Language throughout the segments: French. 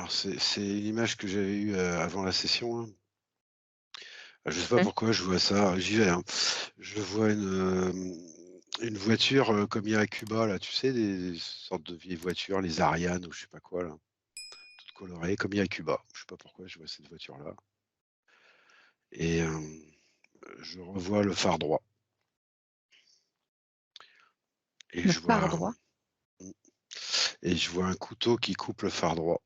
Alors c'est l'image que j'avais eue, avant la session, hein. Je sais pas Mmh. pourquoi je vois ça, j'y vais, hein. Je vois une voiture, comme il y a à Cuba là, tu sais, des sortes de vieilles voitures, les Ariane ou je sais pas quoi là, toutes colorées comme il y a à Cuba. Je sais pas pourquoi je vois cette voiture-là et je revois le phare droit et Le je vois phare droit? mmh et je vois un couteau qui coupe le phare droit.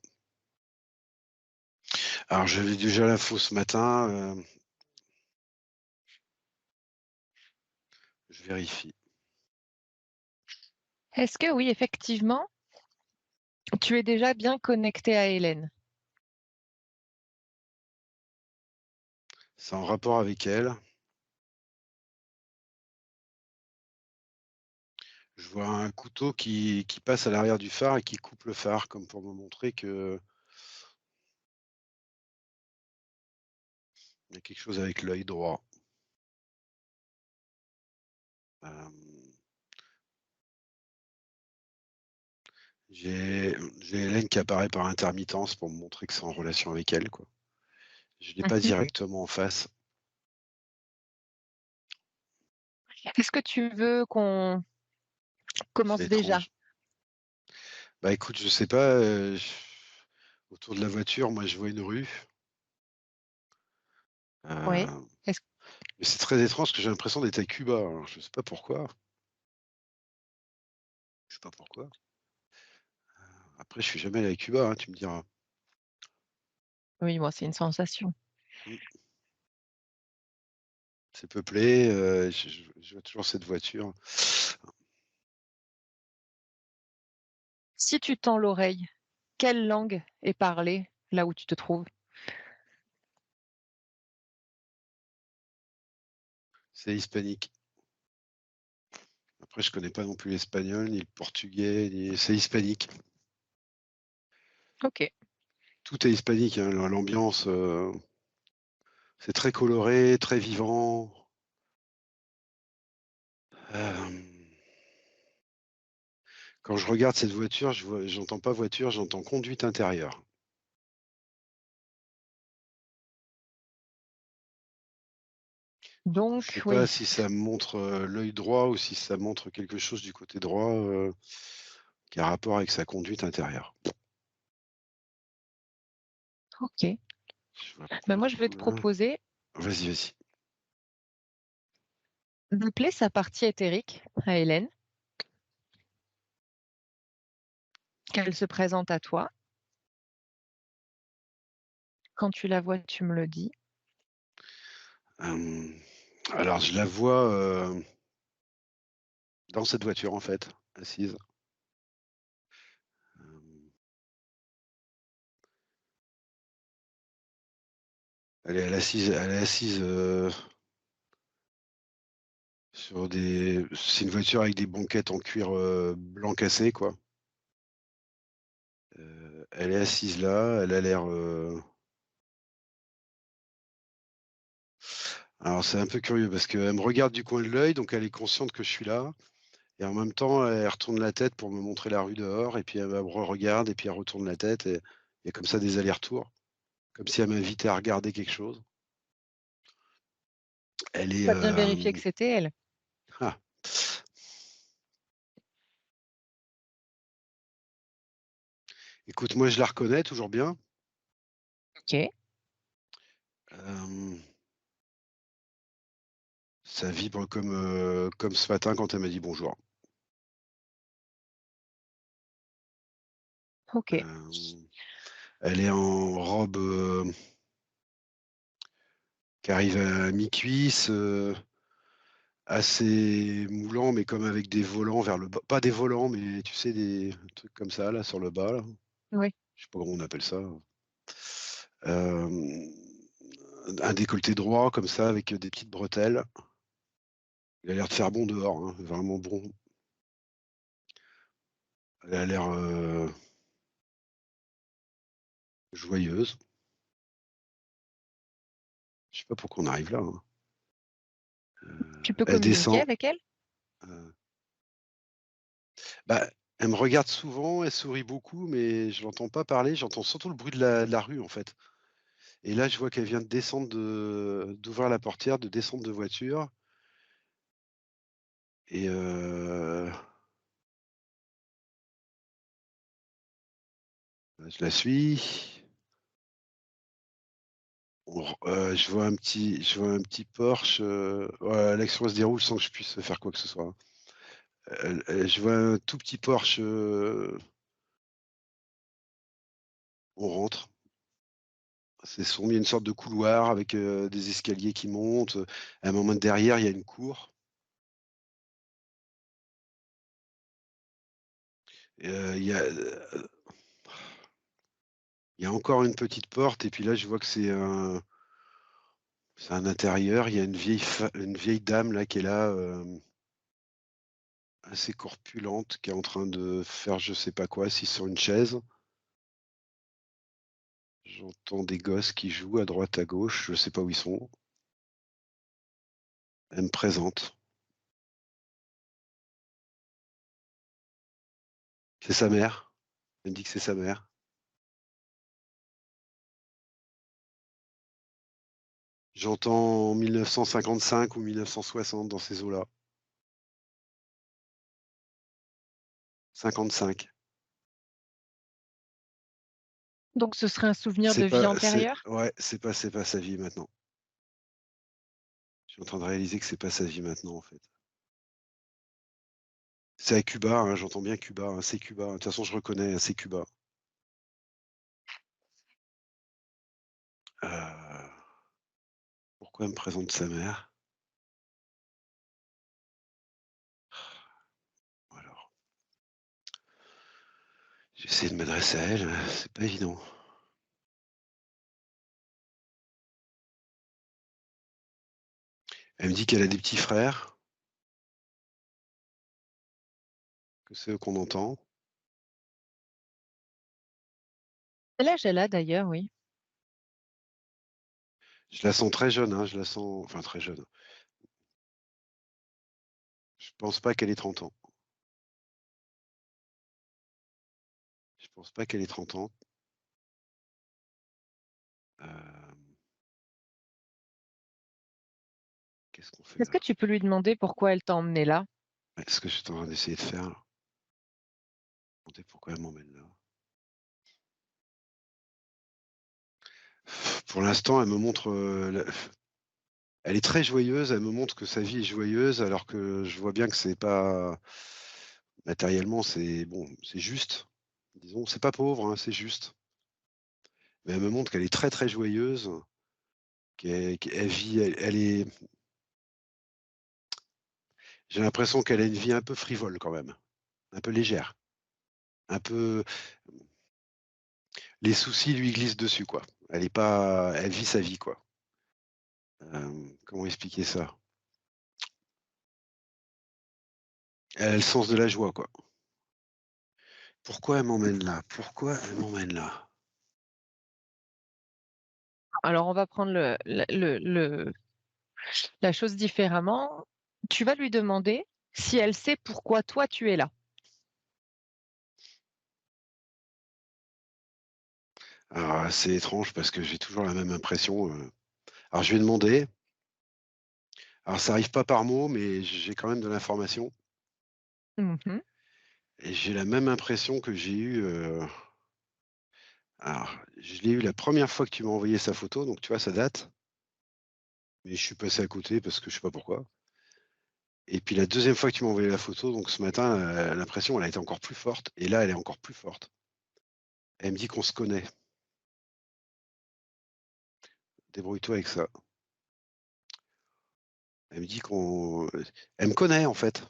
Alors j'avais déjà l'info ce matin, je vérifie. Est-ce que oui, effectivement, tu es déjà bien connecté à Hélène? C'est en rapport avec elle. Je vois un couteau qui passe à l'arrière du phare et qui coupe le phare comme pour me montrer qu'il y a quelque chose avec l'œil droit. Hem, j'ai Hélène qui apparaît par intermittence pour me montrer que c'est en relation avec elle, quoi. Je l'ai pas Mmh. directement en face. Est-ce que tu veux qu'on C'est commence déjà? étrange. Bah, écoute, je sais pas, autour de la voiture, moi, je vois une rue, Oui. heu, Est-ce mais c'est très étrange parce que j'ai l'impression d'être à Cuba, alors je sais pas pourquoi. Je sais pas pourquoi. Après, je suis jamais allé à Cuba, hein, tu me diras. Oui, moi, c'est une sensation. Mmh. C'est peuplé, je vois toujours cette voiture. Si tu tends l'oreille, quelle langue est parlée là où tu te trouves? C'est hispanique. Après, je connais pas non plus l'espagnol, ni le portugais, ni c'est hispanique. OK. Tout est hispanique, hein, l'ambiance, c'est très coloré, très vivant. Hem, Quand je regarde cette voiture, j'entends pas voiture, j'entends conduite intérieure. Du coup, je Donc sais pas oui, si ça me montre, l'œil droit ou si ça montre quelque chose du côté droit, qui a rapport avec sa conduite intérieure. OK. Je vois pas Ben moi, du je vais tout te là. proposer Vas-y, vas-y. d'appeler sa partie éthérique à Hélène, qu'elle se présente à toi. Quand tu la vois, tu me le dis. Hem, alors je la vois, dans cette voiture en fait, assise. Hem, elle est assise, c'est une voiture avec des banquettes en cuir, blanc cassé quoi. Elle est assise là, elle a l'air, alors c'est un peu curieux parce qu'elle me regarde du coin de l'œil, donc elle est consciente que je suis là et en même temps, elle retourne la tête pour me montrer la rue dehors et puis elle me regarde et puis elle retourne la tête et il y a comme ça des allers-retours, comme si elle m'invitait à regarder quelque chose. Elle est, Tu as bien vérifié que c'était elle? ah, écoute, moi je la reconnais toujours bien. OK. Hem, Ça vibre comme ce matin quand elle m'a dit bonjour. OK. Hem, Elle est en robe, qui arrive à mi-cuisse, assez moulant, mais comme avec des volants vers le bas. Pas des volants, mais tu sais, des trucs comme ça là, sur le bas là. Oui. Je sais pas comment on appelle ça. Hem, un décolleté droit comme ça avec, des petites bretelles. Il a l'air de faire bon dehors, hein, vraiment bon. Elle a l'air, joyeuse. Je sais pas pourquoi on arrive là, hein. Tu peux Elle communiquer descend, avec elle? heu, bah, Elle me regarde souvent, elle sourit beaucoup, mais je l'entends pas parler, j'entends surtout le bruit de la rue, en fait. Et là, je vois qu'elle vient de descendre d'ouvrir la portière, de descendre de voiture et bah, je la suis. Je vois un petit Porsche, ouais, l'action se déroule sans que je puisse faire quoi que ce soit, hein. Je vois un tout petit Porsche, on rentre. C'est sombre, il y a une sorte de couloir avec, des escaliers qui montent, à un moment derrière, il y a une cour et il y a encore une petite porte et puis là, je vois que c'est un intérieur. Il y a une vieille dame là qui est là, assez corpulente, qui est en train de faire je sais pas quoi, assise sur une chaise. J'entends des gosses qui jouent à droite, à gauche, je sais pas où ils sont. Elle me présente. C'est sa mère. Elle me dit que c'est sa mère. J'entends 1955 ou 1960 dans ces eaux-là. 55. Donc ce serait un souvenir C'est de vie pas c'est antérieure? ouais, c'est pas sa vie maintenant. Je suis en train de réaliser que c'est pas sa vie maintenant, en fait. C'est à Cuba, hein, j'entends bien Cuba, hein, c'est Cuba. De toute façon, je reconnais, hein, c'est Cuba. Heu, Pourquoi elle me présente sa mère? Alors, j'essaie de m'adresser à elle, c'est pas évident. Elle me dit qu'elle a des petits frères, que c'est eux qu'on entend. Quel âge elle a d'ailleurs, oui? Je la sens très jeune, hein, je la sens enfin très jeune. Je pense pas qu'elle ait 30 ans. Je pense pas qu'elle ait 30 ans. Hem, Qu'est-ce qu'on fait Est-ce que là? tu peux lui demander pourquoi elle t'a emmené là? Ouais, ce que je suis en train d'essayer de faire là. Demander pourquoi elle m'emmène là. Pour l'instant, elle me montre, elle est très joyeuse, elle me montre que sa vie est joyeuse alors que je vois bien que c'est pas matériellement, c'est bon, c'est juste. Disons, c'est pas pauvre, hein, c'est juste. Mais elle me montre qu'elle est très, très joyeuse, qu'elle vit elle est j'ai l'impression qu'elle a une vie un peu frivole quand même, un peu légère, un peu les soucis lui glissent dessus, quoi. Elle vit sa vie, quoi. Comment expliquer ça? Elle a le sens de la joie, quoi. Pourquoi elle m'emmène là? Pourquoi elle m'emmène là? Alors on va prendre la chose différemment. Tu vas lui demander si elle sait pourquoi toi tu es là. Alors, c'est étrange parce que j'ai toujours la même impression, alors je vais demander, alors ça arrive pas par mots, mais j'ai quand même de l'information Mmh. et j'ai la même impression que j'ai eue, alors je l'ai eu la première fois que tu m'as envoyé sa photo, donc tu vois, ça date, mais je suis passé à côté parce que je sais pas pourquoi et puis la deuxième fois que tu m'as envoyé la photo, donc ce matin, l'impression elle a été encore plus forte et là, elle est encore plus forte. Elle me dit qu'on se connaît. Débrouille-toi avec ça. Elle me dit qu'on elle me connaît en fait.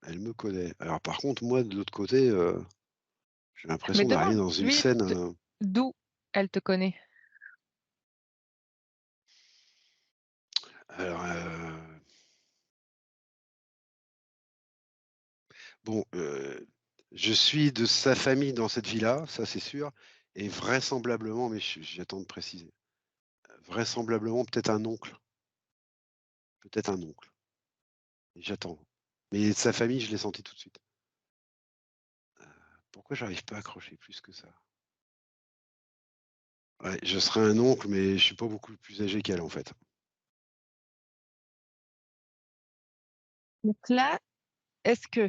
Elle me connaît. Alors par contre, moi de l'autre côté, j'ai Mais l'impression d'arriver dans une demande-lui scène, d'où elle te connaît. alors, bon, je suis de sa famille dans cette vie-là, ça c'est sûr et vraisemblablement, mais j'attends de préciser, vraisemblablement peut-être un oncle, j'attends. Mais de sa famille, je l'ai senti tout de suite. Pourquoi j'arrive pas à accrocher plus que ça? Ouais, je serais un oncle, mais je suis pas beaucoup plus âgé qu'elle, en fait. Donc là, est-ce que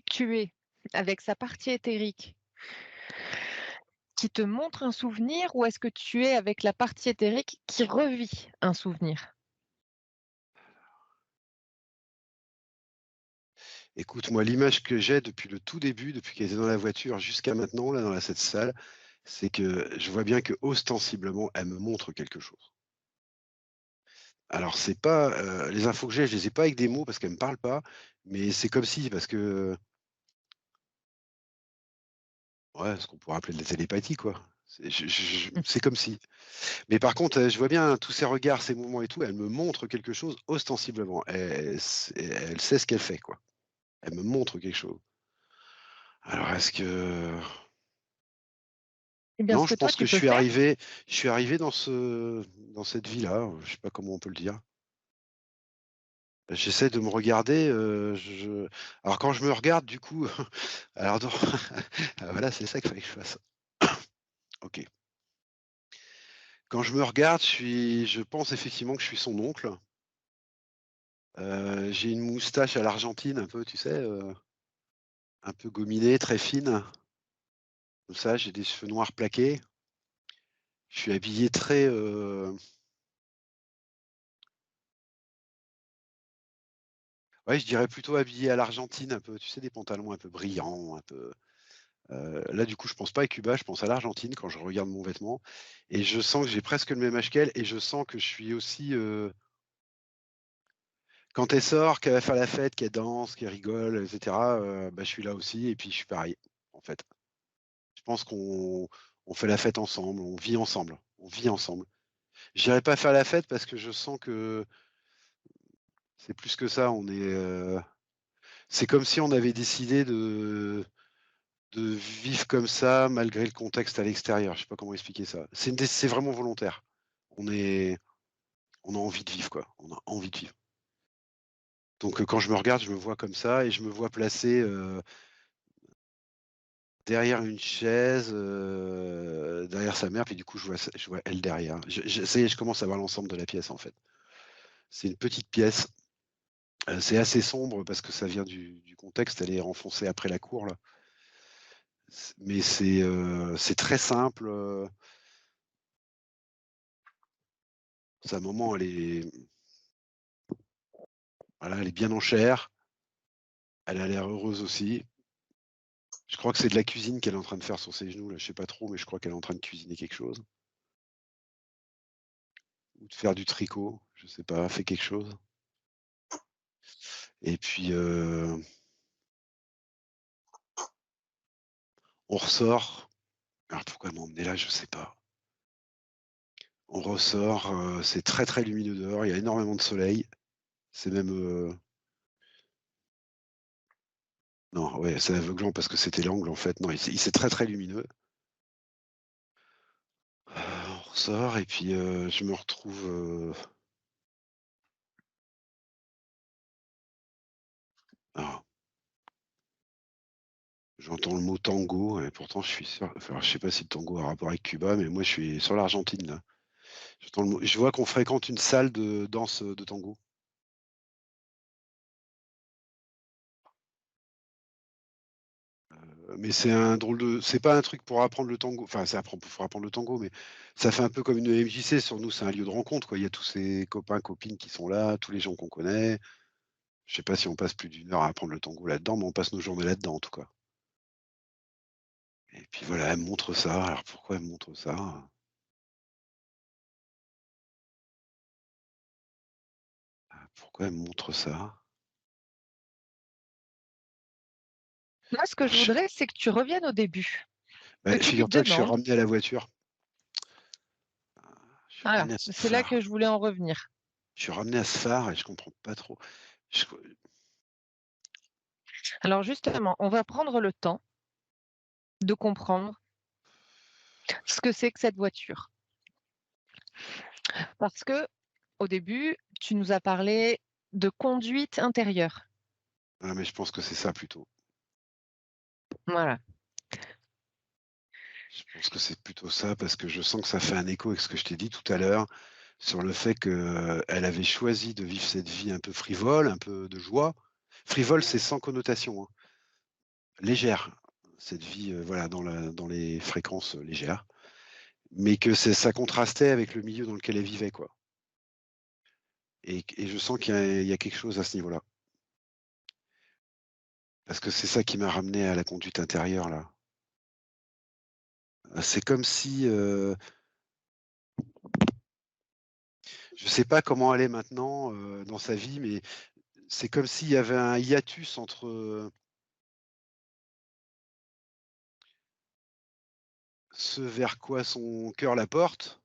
tu es avec sa partie éthérique qui te montre un souvenir ou est-ce que tu es avec la partie éthérique qui revit un souvenir? Écoute, moi, l'image que j'ai depuis le tout début, depuis qu'elle était dans la voiture jusqu'à maintenant, là, dans cette salle, c'est que je vois bien que ostensiblement, elle me montre quelque chose. Alors c'est pas, les infos que j'ai, je les ai pas avec des mots parce qu'elle me parle pas, mais c'est comme si parce que ouais, ce qu'on pourrait appeler de la télépathie, quoi. Mmh. C'est comme si. Mais par contre, je vois bien tous ses regards, ses mouvements et tout, elle me montre quelque chose ostensiblement. Elle sait ce qu'elle fait, quoi. Elle me montre quelque chose. Alors est-ce que Eh bien, non, ce je que toi pense que tu peux faire, je suis arrivé dans cette vie-là, je sais pas comment on peut le dire. J'essaie de me regarder, je alors quand je me regarde du coup, alors non, voilà, c'est ça qu'il fallait que je fasse. OK. Quand je me regarde, je pense effectivement que je suis son oncle. J'ai une moustache à l'argentine un peu, tu sais, un peu gominée, très fine, comme ça, j'ai des cheveux noirs plaqués. Je suis habillé très, ouais, je dirais plutôt habillé à l'argentine un peu, tu sais, des pantalons un peu brillants, un peu, là, du coup, je pense pas à Cuba, je pense à l'Argentine quand je regarde mon vêtement et je sens que j'ai presque le même âge qu'elle et je sens que je suis aussi, quand elle sort, qu'elle va faire la fête, qu'elle danse, qu'elle rigole et cetera, bah, je suis là aussi et puis je suis pareil, en fait. Je pense qu'on fait la fête ensemble, on vit ensemble, on vit ensemble. J'irai pas faire la fête parce que je sens que c'est plus que ça, c'est comme si on avait décidé de vivre comme ça malgré le contexte à l'extérieur. Je sais pas comment expliquer ça. C'est vraiment volontaire. On est on a envie de vivre, quoi. On a envie de vivre. Donc, quand je me regarde, je me vois comme ça et je me vois placé, derrière une chaise, derrière sa mère, puis du coup, je vois elle derrière. Ça y est, je commence à voir l'ensemble de la pièce, en fait. C'est une petite pièce, c'est assez sombre parce que ça vient du contexte, elle est renfoncée après la cour, là. Mais c'est très simple, sa maman, voilà, elle est bien en chair, elle a l'air heureuse aussi. Je crois que c'est de la cuisine qu'elle est en train de faire sur ses genoux, là, je sais pas trop, mais je crois qu'elle est en train de cuisiner quelque chose ou de faire du tricot, je sais pas, elle fait quelque chose et puis, on ressort. Alors pourquoi elle m'a emmené là? Je sais pas. On ressort, c'est très, très lumineux dehors, il y a énormément de soleil. C'est même, non, ouais, c'est aveuglant parce que c'était l'angle en fait. Non, c'est très, très lumineux. On ressort et puis, je me retrouve, alors j'entends le mot tango et pourtant je suis sûr enfin, je sais pas si le tango a rapport avec Cuba, mais moi je suis sur l'Argentine là. J'entends le mot je vois qu'on fréquente une salle de danse, de tango. Mais c'est pas un truc pour apprendre le tango, enfin c'est apprendre pour apprendre le tango, mais ça fait un peu comme une MJC sur nous, c'est un lieu de rencontre quoi. Il y a tous ces copains, copines qui sont là, tous les gens qu'on connaît. Je sais pas si on passe plus d'une heure à apprendre le tango là-dedans, mais on passe nos journées là-dedans en tout cas. Et puis voilà, elle me montre ça. Alors pourquoi elle me montre ça? Pourquoi elle me montre ça? moi ce que Alors je je voudrais, c'est que tu reviennes au début, que tu lui figure-toi que je suis demandes ramené à la voiture. Je suis voilà, ramené à ce c'est là phare. que je voulais en revenir. Je suis ramené à ce phare et je comprends pas trop. Je Alors justement, on va prendre le temps de comprendre ce que c'est que cette voiture. Parce que au début, tu nous as parlé de conduite intérieure. mais je pense que c'est ça plutôt. Voilà. Je pense que c'est plutôt ça parce que je sens que ça fait un écho avec ce que je t'ai dit tout à l'heure sur le fait qu'elle avait choisi de vivre cette vie un peu frivole, un peu de joie. Frivole, c'est sans connotation, hein, légère. Cette vie, voilà, dans les fréquences, légères, mais que ça contrastait avec le milieu dans lequel elle vivait, quoi, et je sens qu'il y a quelque chose à ce niveau-là. Parce que c'est ça qui m'a ramené à la conduite intérieure, là. C'est comme si, je sais pas comment elle est maintenant, dans sa vie, mais c'est comme s'il y avait un hiatus entre, ce vers quoi son cœur la porte.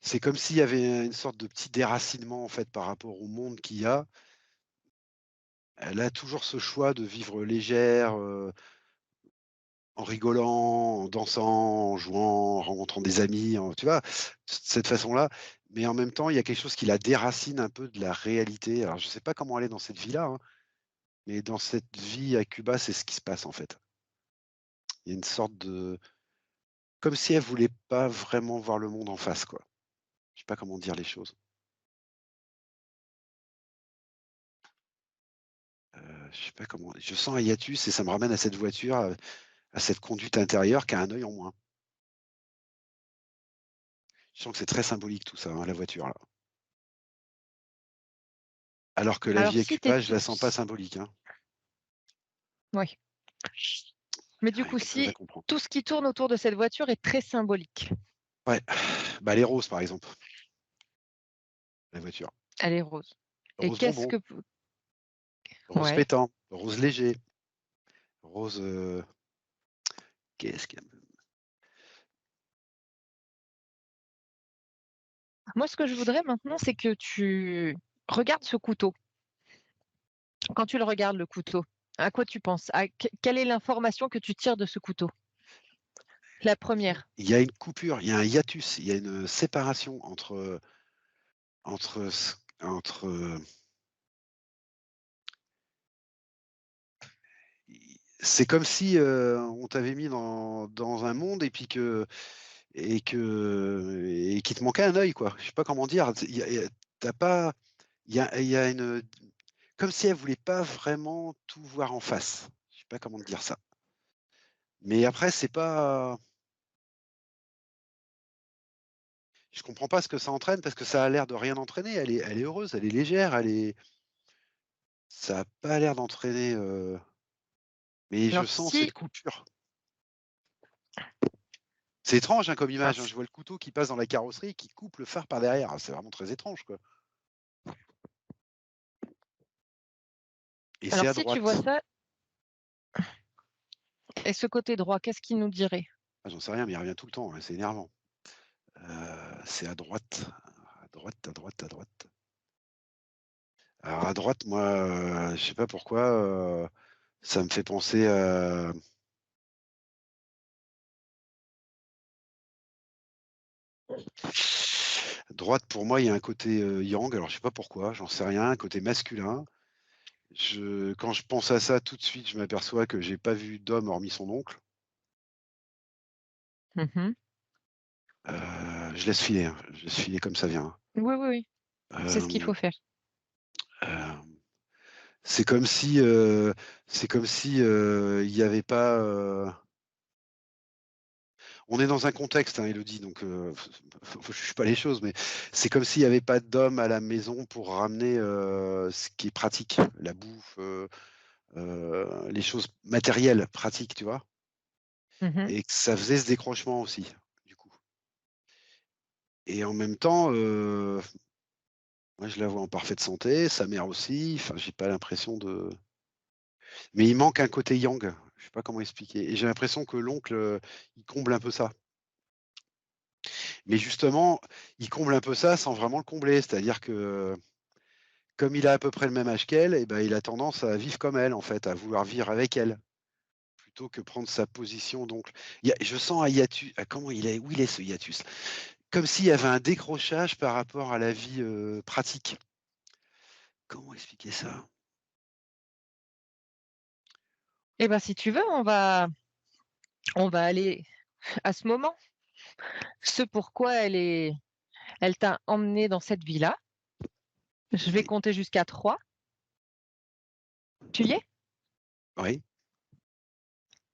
C'est comme s'il y avait une sorte de petit déracinement, en fait, par rapport au monde qu'il y a. Elle a toujours ce choix de vivre légère, en rigolant, en dansant, en jouant, en rencontrant des amis, tu vois? Cette façon-là, mais en même temps, il y a quelque chose qui la déracine un peu de la réalité. Alors je sais pas comment elle est dans cette vie-là, hein, mais dans cette vie à Cuba, c'est ce qui se passe, en fait. Il y a une sorte de comme si elle voulait pas vraiment voir le monde en face, quoi. Je sais pas comment dire les choses. Je sais pas comment je sens un hiatus et ça me ramène à cette voiture, à cette conduite intérieure qui a un œil en moins. Je sens que c'est très symbolique tout ça, hein, la voiture là. Alors que la Alors vie à si tu es Cuba, je tout la sens pas symbolique, hein. oui, mais Il du y a coup, quelque chose à si comprendre. tout ce qui tourne autour de cette voiture est très symbolique, Ouais, bah, les roses par exemple, la voiture. elle est rose et Rose qu'est-ce bonbon, que rose ouais. pétant, rose léger, rose, qu'est-ce qu'il y a? Moi, ce que je voudrais maintenant, c'est que tu regardes ce couteau. Quand tu le regardes, le couteau, à quoi tu penses? À quelle est l'information que tu tires de ce couteau? La première. Il y a une coupure, il y a un hiatus, il y a une séparation entre ce entre, c'est comme si, on t'avait mis dans un monde et qu'il te manquait un œil, quoi. Je sais pas comment dire. Il y a tu pas il y a une comme si elle voulait pas vraiment tout voir en face. Je sais pas comment te dire ça. Mais après c'est pas je comprends pas ce que ça entraîne parce que ça a l'air de rien entraîner. Elle est heureuse, elle est légère, ça a pas l'air d'entraîner, mais je Alors sens cette si coupure. C'est étrange, hein, comme alors image, hein. si Je vois le couteau qui passe dans la carrosserie et qui coupe le phare par derrière. C'est vraiment très étrange, quoi, et c'est alors à si tu vois droite. ça et ce côté droit, qu'est-ce qu'il nous dirait? Ah, j'en sais rien, mais il revient tout le temps, ouais, c'est énervant. C'est à droite, à droite, à droite, à droite. Alors à droite, moi, je sais pas pourquoi, ça me fait penser à droite pour moi, il y a un côté, yang, alors je sais pas pourquoi, j'en sais rien, un côté masculin. Quand je pense à ça, tout de suite, je m'aperçois que j'ai pas vu d'homme hormis son oncle. Mmh. Je laisse filer, hein, je laisse filer comme ça vient, Oui, oui, oui, hein. c'est ce qu'il faut faire. Hem, c'est comme si, il y avait pas, on est dans un contexte, hein, Élodie, donc faut juge pas les choses, mais c'est comme s'il y avait pas d'homme à la maison pour ramener, ce qui est pratique, la bouffe, les choses matérielles, pratiques, tu vois? Mmh. Et que ça faisait ce décrochement aussi, du coup, et en même temps, moi je la vois en parfaite santé, sa mère aussi, enfin j'ai pas l'impression de mais il manque un côté yang, je sais pas comment expliquer, et j'ai l'impression que l'oncle, il comble un peu ça. Mais justement, il comble un peu ça sans vraiment le combler. C'est-à-dire que, comme il a à peu près le même âge qu'elle, et ben, il a tendance à vivre comme elle, en fait, à vouloir vivre avec elle, plutôt que prendre sa position d'oncle. Je sens un hiatus, comment il est où il est ce hiatus? Comme s'il y avait un décrochage par rapport à la vie, pratique. Comment expliquer ça? Et ben, si tu veux, On va aller à ce moment, ce pourquoi elle t'a emmené dans cette vie-là. Je vais Oui, compter jusqu'à 3. Tu y es? oui.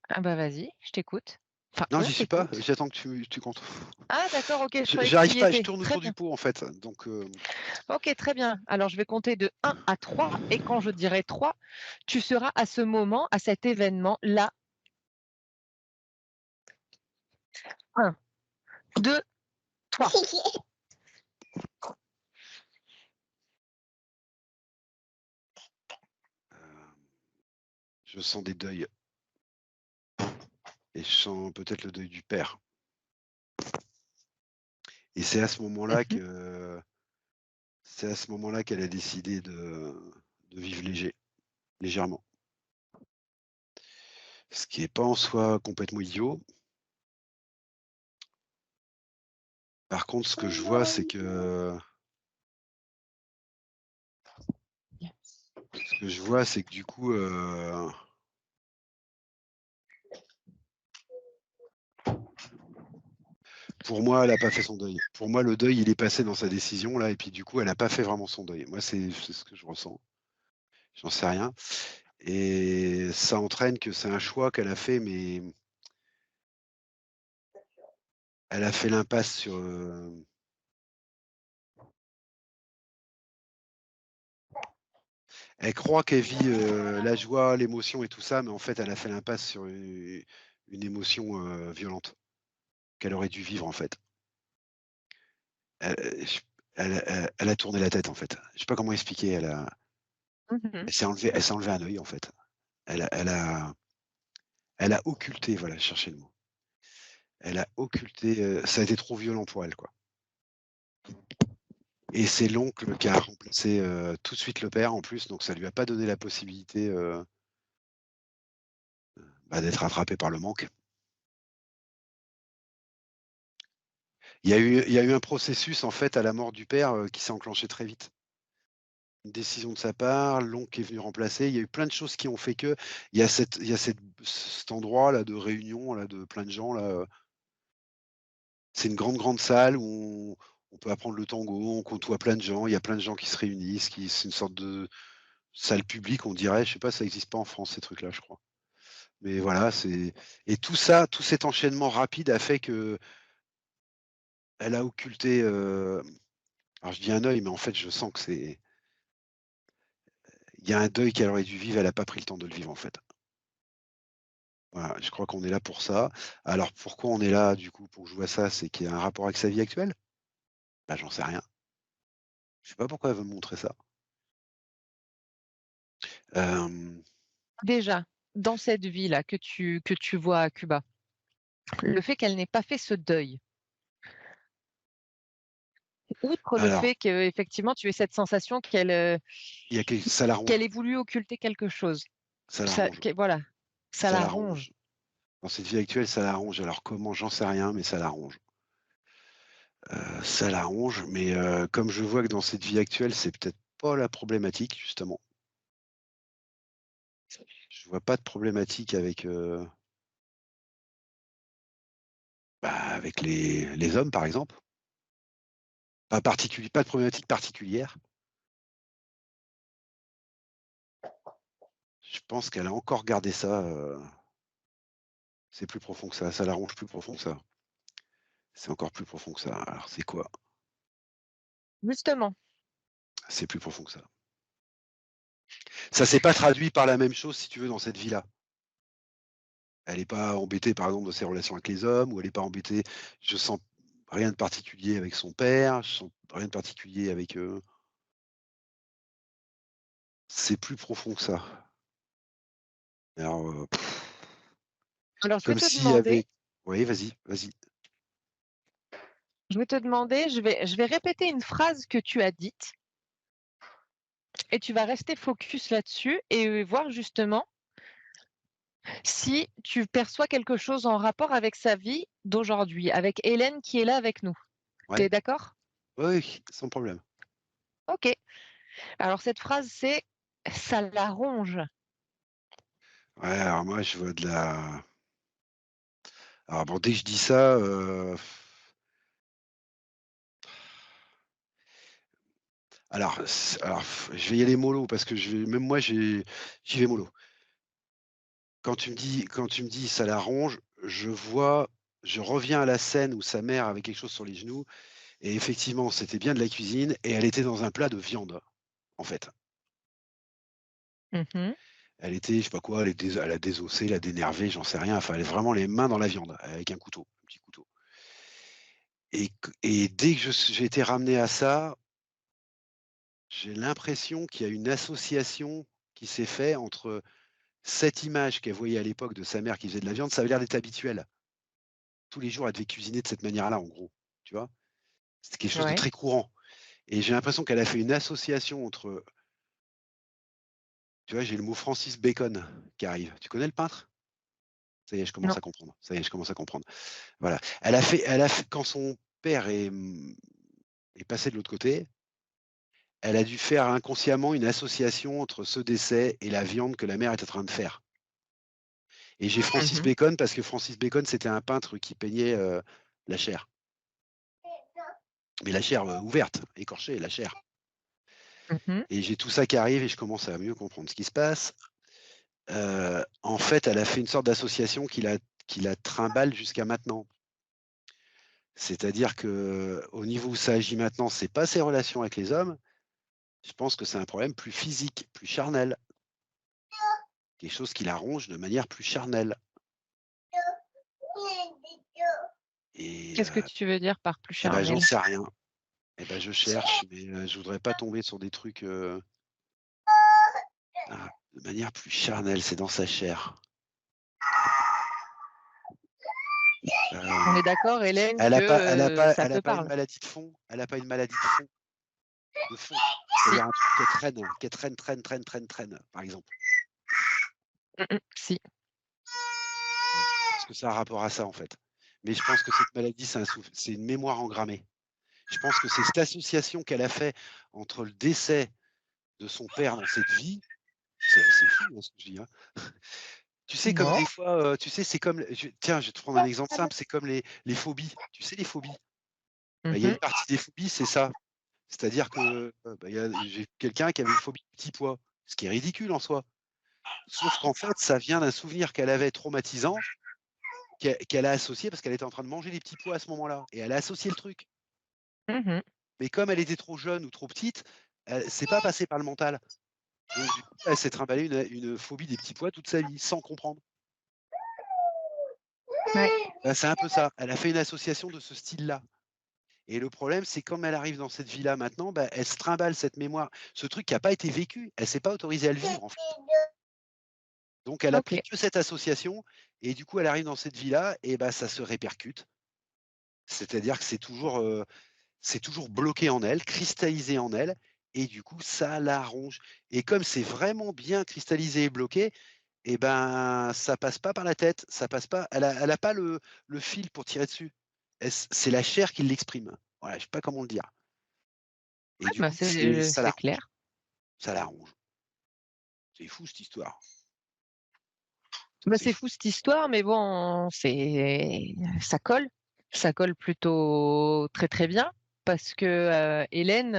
Ah bah, vas-y, je t'écoute. Enfin, Non, on j'y suis pas, t'écoute. j'attends que tu comptes. Ah d'accord, OK, je croyais que tu J'arrive y pas, je étais. tourne Très autour du bien. pot en fait, donc OK, très bien. Alors je vais compter de 1 à 3 et quand je dirai 3, tu seras à ce moment, à cet événement-là. 1, 2, 3. heu, je sens des deuils et je sens peut-être le deuil du père et Mmh. c'est à ce moment-là qu'elle a décidé de vivre légèrement. Ce qui est pas en soi complètement idiot. Par contre, ce que je vois, c'est que du coup, pour moi, elle a pas fait son deuil. Pour moi, le deuil, il est passé dans sa décision là et puis du coup, elle a pas fait vraiment son deuil. Moi, c'est ce que je ressens. J'en sais rien et ça entraîne que c'est un choix qu'elle a fait, mais elle a fait l'impasse sur, elle croit qu'elle vit, la joie, l'émotion et tout ça, mais en fait, elle a fait l'impasse sur une émotion, violente qu'elle aurait dû vivre, en fait. Je elle a tourné la tête, en fait. Je sais pas comment expliquer, Mmh. elle s'est enlevé un œil, en fait. Elle a occulté, voilà, je cherchais le mot. Elle a occulté, ça a été trop violent pour elle, quoi et c'est l'oncle qui a remplacé, tout de suite le père, en plus, donc ça lui a pas donné la possibilité, bah, d'être rattrapée par le manque. Il y a eu un processus, en fait, à la mort du père, qui s'est enclenché très vite. Une décision de sa part, l'oncle qui est venu remplacer. Il y a eu plein de choses qui ont fait que il y a cet endroit-là de réunion, là, de plein de gens, là, c'est une grande, grande salle où on peut apprendre le tango, on côtoie plein de gens, il y a plein de gens qui se réunissent, qui c'est une sorte de salle publique, on dirait. Je sais pas, ça existe pas en France, ces trucs-là, je crois. Mais voilà, c'est et tout ça, tout cet enchaînement rapide a fait qu'elle a occulté, alors je dis un œil, mais en fait, je sens que c'est il y a un deuil qu'elle aurait dû vivre, elle a pas pris le temps de le vivre, en fait. Voilà, je crois qu'on est là pour ça. Alors pourquoi on est là, du coup, pour que je vois ça? C'est qu'il y a un rapport avec sa vie actuelle? Bah, j'en sais rien. Je sais pas pourquoi elle veut me montrer ça. Hem, Déjà, dans cette vie-là que tu vois à Cuba, le fait qu'elle n'ait pas fait ce deuil, outre le alors, fait qu'effectivement tu aies cette sensation il y a quel ça l'arrange, qu'elle ait voulu occulter quelque chose. ça Ça l'arrange, voilà, ça ça l'arrange. l'arrange. Dans cette vie actuelle, ça l'arrange. Alors comment? J'en sais rien, mais ça l'arrange. Ça l'arrange, mais comme je vois que dans cette vie actuelle, c'est peut-être pas la problématique, justement. Je vois pas de problématique avec, bah, avec les hommes, par exemple. Pas de problématique particulière. Je pense qu'elle a encore gardé ça, c'est plus profond que ça l'arrange plus profond que ça. C'est encore plus profond que ça. Alors c'est quoi? Justement, C'est plus profond que ça. Ça s'est pas traduit par la même chose, si tu veux, dans cette vie-là. Elle est pas embêtée, par exemple, de ses relations avec les hommes ou elle est pas embêtée, je sens rien de particulier avec son père, je sens rien de particulier avec, c'est plus profond que ça. Alors, alors je vais comme te s'il y demander avait oui, vas-y, vas-y. je vais te demander, je vais répéter une phrase que tu as dite et tu vas rester focus là-dessus et voir justement si tu perçois quelque chose en rapport avec sa vie d'aujourd'hui, avec Hélène qui est là avec nous. Tu Ouais. es d'accord? Oui, oui, sans problème. OK. Alors cette phrase, c'est: «Ça la ronge». Ouais, alors moi, je vois Alors bon, dès que je dis ça, je vais y aller mollo parce que même moi j'y vais mollo. Quand tu me dis: «Ça la ronge», je reviens à la scène où sa mère avait quelque chose sur les genoux et effectivement, c'était bien de la cuisine et elle était dans un plat de viande, en fait. Mmh. Elle était, je sais pas quoi, elle a désossé, elle a dénervé, j'en sais rien, enfin, elle est vraiment les mains dans la viande avec un petit couteau et dès que j'ai été ramené à ça, j'ai l'impression qu'il y a une association qui s'est fait entre cette image qu'elle voyait à l'époque de sa mère qui faisait de la viande, ça avait l'air d'être habituel. Tous les jours, elle devait cuisiner de cette manière-là, en gros, tu vois? C'était quelque chose de Ouais. très courant et j'ai l'impression qu'elle a fait une association entre, tu vois, j'ai le mot Francis Bacon qui arrive. Tu connais le peintre? Ça y est, je commence Non. à comprendre. Ça y est, je commence à comprendre. Voilà. Elle a fait quand son père est passé de l'autre côté, elle a dû faire inconsciemment une association entre ce décès et la viande que la mère était en train de faire. Et j'ai Francis Mmh. Bacon parce que Francis Bacon, c'était un peintre qui peignait, la chair. Mais la chair, ouverte, écorchée, la chair. Mmh. Et j'ai tout ça qui arrive et je commence à mieux comprendre ce qui se passe. En fait, elle a fait une sorte d'association qui la trimballe jusqu'à maintenant. C'est-à-dire qu'au niveau où ça agit maintenant, c'est pas ses relations avec les hommes. Je pense que c'est un problème plus physique, plus charnel, quelque chose qui la ronge de manière plus charnelle et Qu'est-ce que tu veux dire par plus j'en charnel? sais rien. Et ben je cherche, mais je voudrais pas tomber sur des trucs, de manière plus charnelle, c'est dans sa chair. On Hem, est d'accord, Hélène, elle a pas elle a que, pas ça elle te a pas une parle? maladie de fond, elle a pas une maladie de fond. Si. C'est-à-dire un truc qu'elle traîne, traîne, traîne, traîne, traîne, par exemple. Si. Je pense que ça a un rapport à ça, en fait. Mais je pense que cette maladie, c'est une mémoire engrammée. Je pense que c'est cette association qu'elle a fait entre le décès de son père dans cette vie, c'est fou, hein, ce que je dis, hein. Tu sais, comme Non. des fois, tu sais, c'est comme tiens, je vais te prendre un exemple simple, c'est comme les phobies. Tu sais, les phobies? Bah, il y a une Mmh. partie des phobies, c'est ça. C'est-à-dire que, bah, j'ai quelqu'un qui avait une phobie du petit pois, ce qui est ridicule en soi. Sauf qu'en fait, ça vient d'un souvenir qu'elle avait traumatisant, qu'elle a associé parce qu'elle était en train de manger des petits pois à ce moment-là et elle a associé le truc. Mmh. Mais comme elle était trop jeune ou trop petite, c'est pas passé par le mental. Donc du coup, elle s'est trimballée une phobie des petits pois toute sa vie, sans comprendre. Ouais. Bah, c'est un peu ça. Elle a fait une association de ce style-là. Et le problème, c'est comme elle arrive dans cette vie-là maintenant, bah, elle se trimballe cette mémoire, ce truc qui a pas été vécu. Elle s'est pas autorisée à le vivre, en fait. Donc elle a pris OK. que cette association et du coup, elle arrive dans cette vie-là et bah, ça se répercute. C'est-à-dire que c'est toujours bloqué en elle, cristallisé en elle et du coup, ça la ronge et comme c'est vraiment bien cristallisé et bloqué et ben, ça passe pas par la tête, ça passe pas elle a pas le fil pour tirer dessus. C'est la chair qui l'exprime. Voilà, je sais pas comment le dire et Ouais, du bah, coup, ça la c'est ronge, clair. ça la ronge. C'est fou cette histoire, Bah, c'est c'est fou. fou cette histoire, mais bon, c'est ça colle. Ça colle plutôt très, très bien parce que, Hélène,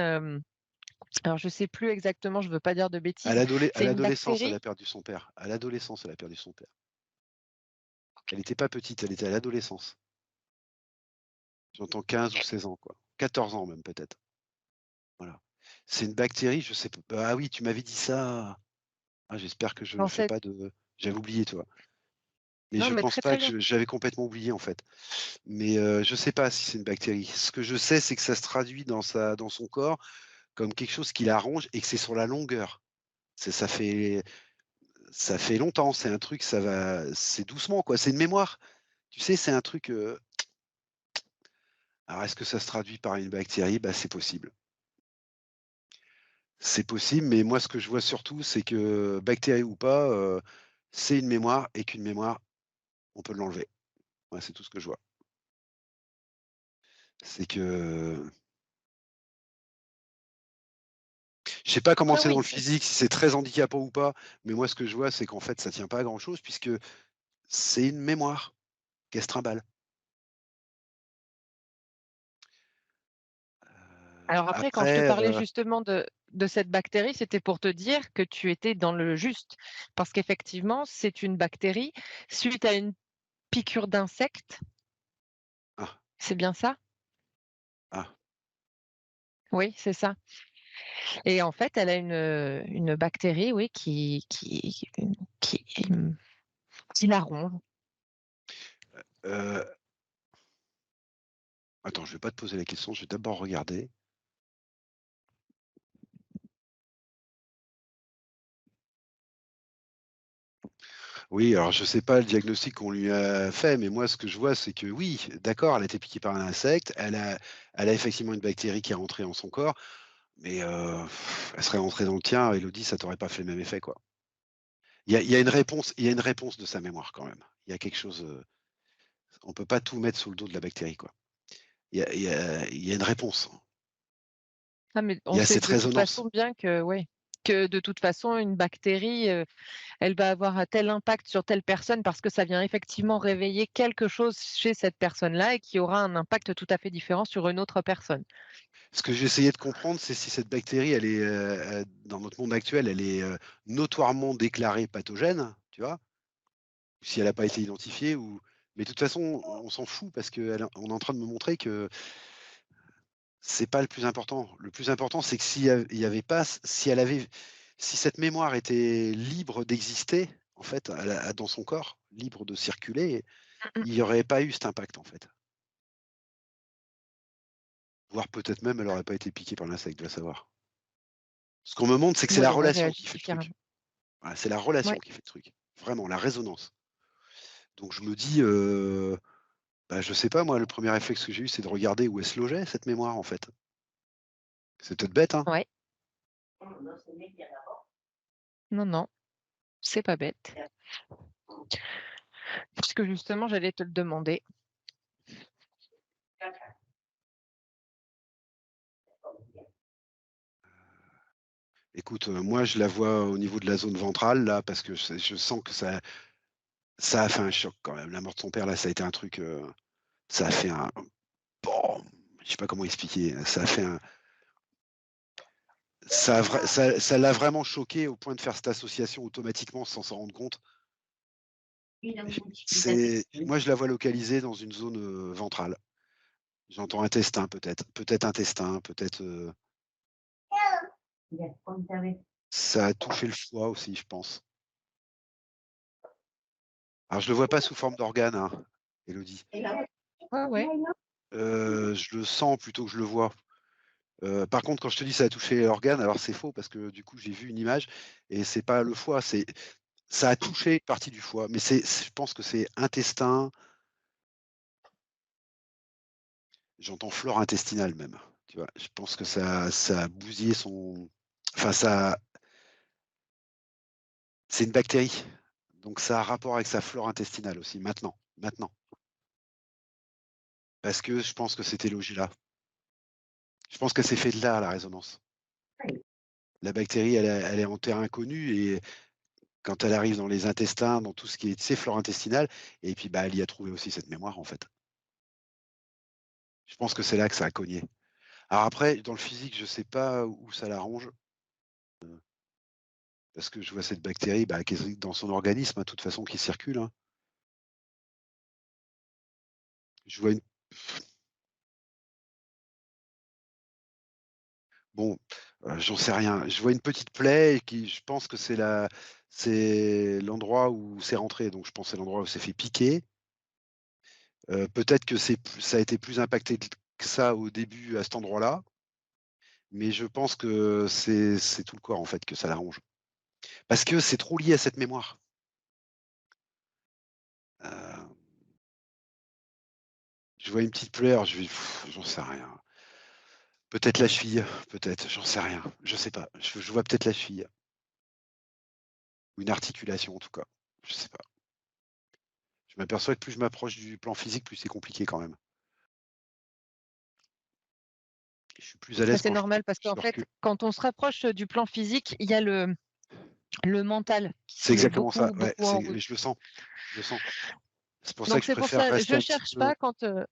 alors je sais plus exactement, je veux pas dire de bêtises, À c'est une l'adolescence, elle bactérie? a perdu son père. À l'adolescence, elle a perdu son père. Elle était pas petite, elle était à l'adolescence. J'entends 15 ou 16 ans, quoi. 14 ans même peut-être. Voilà. C'est une bactérie, je sais p ah oui, tu m'avais dit ça. Ah j'espère que je Dans fais cette pas de j'avais oublié, toi. Mais Non, je mais pense très, pas très que bien. j'avais complètement oublié, en fait. Mais je sais pas si c'est une bactérie. Ce que je sais, c'est que ça se traduit dans son corps comme quelque chose qui la ronge et que c'est sur la longueur. C'est ça fait longtemps, c'est un truc, c'est doucement, quoi. C'est une mémoire. Tu sais, c'est un truc, alors est-ce que ça se traduit par une bactérie? Bah, c'est possible. C'est possible, mais moi, ce que je vois surtout, c'est que bactérie ou pas, c'est une mémoire et qu'une mémoire, on peut l'enlever. Ouais, c'est tout ce que je vois. C'est que je sais pas comment Après c'est dans oui, le physique, si c'est très handicapant ou pas, mais moi, ce que je vois, c'est qu'en fait, ça tient pas à grand chose puisque c'est une mémoire. qu'elle se trimballe. Alors après, quand je te Après, parlais justement de cette bactérie, c'était pour te dire que tu étais dans le juste. Parce qu'effectivement, c'est une bactérie suite à une piqûre d'insecte, ah, c'est bien ça? ah, Oui, c'est ça. Et en fait, elle a une bactérie, oui, qui, mmh, qui la ronge. heu, attends, je vais pas te poser la question, je vais d'abord regarder. Oui, alors je sais pas le diagnostic qu'on lui a fait, mais moi ce que je vois, c'est que oui, d'accord, elle a été piquée par un insecte, elle a effectivement une bactérie qui est rentrée en son corps, mais elle serait rentrée dans le tien, Élodie, ça t'aurait pas fait le même effet, quoi. Il y a une réponse de sa mémoire quand même. Il y a quelque chose, on peut pas tout mettre sous le dos de la bactérie, quoi. Il y a une réponse. Ah mais Il on y a sait cette de toute résonance. façon bien que ouais, que de toute façon une bactérie, elle va avoir un tel impact sur telle personne parce que ça vient effectivement réveiller quelque chose chez cette personne-là et qui aura un impact tout à fait différent sur une autre personne. Ce que j'essayais de comprendre, c'est si cette bactérie, elle est, dans notre monde actuel, elle est, notoirement déclarée pathogène, tu vois? Si elle a pas été identifiée ou mais de toute façon, on s'en fout parce qu'on est en train de me montrer que c'est pas le plus important. Le plus important, c'est que il y avait pas si elle avait si cette mémoire était libre d'exister, en fait, dans son corps, libre de circuler, Mmh mh. il y aurait pas eu cet impact, en fait. Voire peut-être même, elle aurait pas été piquée par l'insecte, va savoir. Ce qu'on me montre, c'est que c'est Ou la elle aurait relation réagi qui fait le truc. différemment. Voilà, c'est la relation Ouais, qui fait le truc. Vraiment, la résonance. Donc je me dis, bah, je sais pas moi, le premier réflexe que j'ai eu, c'est de regarder où elle se logeait cette mémoire, en fait. C'est peut-être bête, hein? ouais. Non, non, c'est pas bête. Puisque justement, j'allais te le demander. Écoute, moi je la vois au niveau de la zone ventrale là, parce que je sens que ça a fait un choc quand même. La mort de son père là, ça a été un truc, ça a fait un BAM! Je sais pas comment expliquer, ça a fait un ça l'a vraiment choqué au point de faire cette association automatiquement sans s'en rendre compte. C'est moi je la vois localisée dans une zone, ventrale. J'entends intestin peut-être intestin, peut-être, ça a touché le foie aussi, je pense. Alors je le vois pas sous forme d'organe, hein, Élodie. Ouais, ouais. Je le sens plutôt que je le vois. Par contre, quand je te dis: «Ça a touché l'organe», alors c'est faux parce que du coup, j'ai vu une image et c'est pas le foie, ça a touché une partie du foie, mais je pense que c'est intestin, j'entends flore intestinale même, tu vois? Je pense que ça a bousillé son enfin ça c'est une bactérie, donc ça a rapport avec sa flore intestinale aussi, maintenant, parce que je pense que c'était logé là. Je pense que c'est fait de là, la résonance. La bactérie, elle est en terrain inconnu et quand elle arrive dans les intestins, dans tout ce qui est, tu sais, flore intestinale et puis, bah, elle y a trouvé aussi cette mémoire, en fait. Je pense que c'est là que ça a cogné. Alors après, dans le physique, je sais pas où ça l'arrange, parce que je vois cette bactérie, bah, qui est dans son organisme, hein, de toute façon, qui circule, hein. Je vois une bon, j'en sais rien. Je vois une petite plaie et qui je pense que c'est l'endroit où c'est rentré, donc je pense que c'est l'endroit où c'est fait piquer. Peut-être que ça a été plus impacté que ça au début à cet endroit-là. Mais je pense que c'est tout le corps, en fait, que ça l'arrange. Parce que c'est trop lié à cette mémoire. Heu, je vois une petite plaie, je vais j'en sais rien. Peut-être la cheville, peut-être, j'en sais rien. Je sais pas. Je vois peut-être la cheville, ou une articulation en tout cas. Je sais pas. Je m'aperçois que plus je m'approche du plan physique, plus c'est compliqué quand même. Je suis plus à Bah, l'aise c'est quand normal parce je qu'en recule. fait, quand on se rapproche, du plan physique, il y a le mental qui C'est se met exactement ça, beaucoup, ouais, beaucoup en route. je le sens. C'est pour ça Donc que je c'est pour préfère ça, rester je un petit cherche peu pas quand, ouais.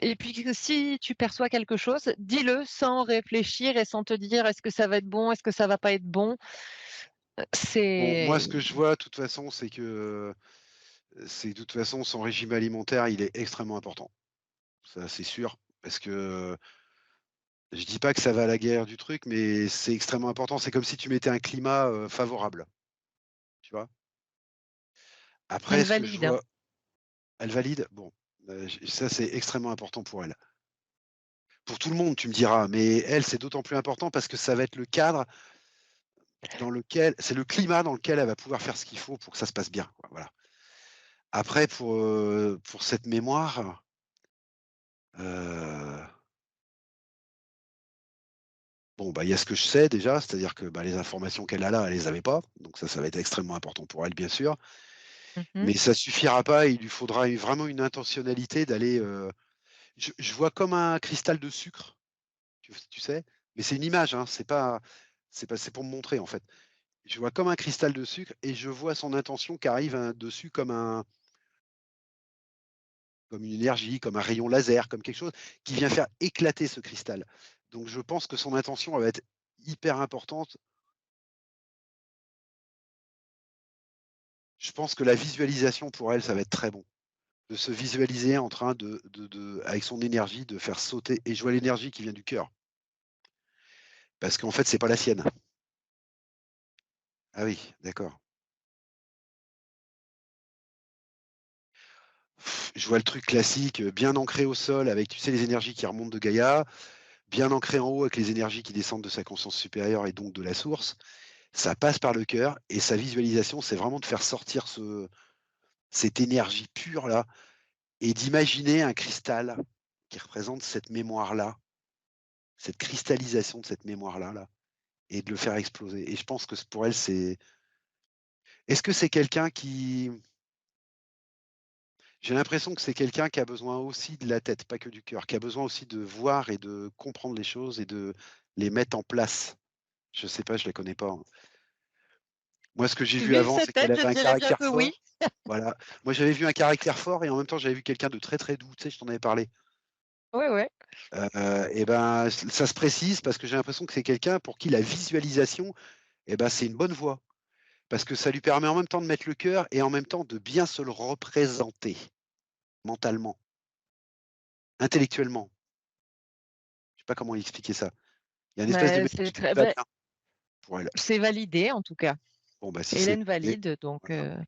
et puis que si tu perçois quelque chose, dis-le sans réfléchir et sans te dire: «Est-ce que ça va être bon? Est-ce que ça va pas être bon?» Bon, moi, c'est ce que je vois, de toute façon, c'est que de toute façon, son régime alimentaire, il est extrêmement important. Ça, c'est sûr, parce que je dis pas que ça va à la guerre du truc, mais c'est extrêmement important. C'est comme si tu mettais un climat, favorable, tu vois? Après elle ce que je valide, hein. vois elle valide? Bon, j ça, c'est extrêmement important pour elle. Pour tout le monde, tu me diras, mais elle, c'est d'autant plus important parce que ça va être le cadre dans lequel c'est le climat dans lequel elle va pouvoir faire ce qu'il faut pour que ça se passe bien, quoi, voilà. Après pour cette mémoire, heu, bon, bah, il y a ce que je sais déjà, c'est-à-dire que, bah, les informations qu'elle a là, elle les avait pas, donc ça va être extrêmement important pour elle, bien sûr. Mmh. Mais ça suffira pas, il lui faudra vraiment une intentionnalité d'aller, je vois comme un cristal de sucre, tu sais? Mais c'est une image, hein, c'est pour me montrer, en fait. Je vois comme un cristal de sucre et je vois son intention qui arrive, dessus comme une énergie, comme un rayon laser, comme quelque chose qui vient faire éclater ce cristal. Donc je pense que son intention, elle va être hyper importante. Je pense que la visualisation pour elle, ça va être très bon. De se visualiser en train de avec son énergie, de faire sauter et je vois l'énergie qui vient du cœur. Parce qu'en fait, c'est pas la sienne. Ah oui, d'accord. Je vois le truc classique, bien ancré au sol avec, tu sais, les énergies qui remontent de Gaïa, bien ancré en haut avec les énergies qui descendent de sa conscience supérieure et donc de la source. Ça passe par le cœur et sa visualisation, c'est vraiment de faire sortir cette énergie pure-là et d'imaginer un cristal qui représente cette mémoire-là, cette cristallisation de cette mémoire-là, là et de le faire exploser et je pense que pour elle, c'est est-ce que c'est quelqu'un qui j'ai l'impression que c'est quelqu'un qui a besoin aussi de la tête, pas que du cœur, qui a besoin aussi de voir et de comprendre les choses et de les mettre en place. Je sais pas, je la connais pas, hein. Moi, ce que j'ai vu Vu avant, cette c'est qu'elle tête, je avait un dirais bien caractère que oui. fort. Voilà. Moi, j'avais vu un caractère fort et en même temps, j'avais vu quelqu'un de très, très doux. Tu sais, je t'en avais parlé. Ouais, ouais. Et ben, ça se précise parce que j'ai l'impression que c'est quelqu'un pour qui la visualisation, et ben, c'est une bonne voie. Parce que ça lui permet en même temps de mettre le cœur et en même temps de bien se le représenter mentalement, intellectuellement. Je sais pas comment expliquer ça. Il y a une espèce de Mais mélange c'est qui lui très va beh, bien pour elle. c'est validé en tout cas. Bon, bah, si c'est Hélène validé, valide donc voilà.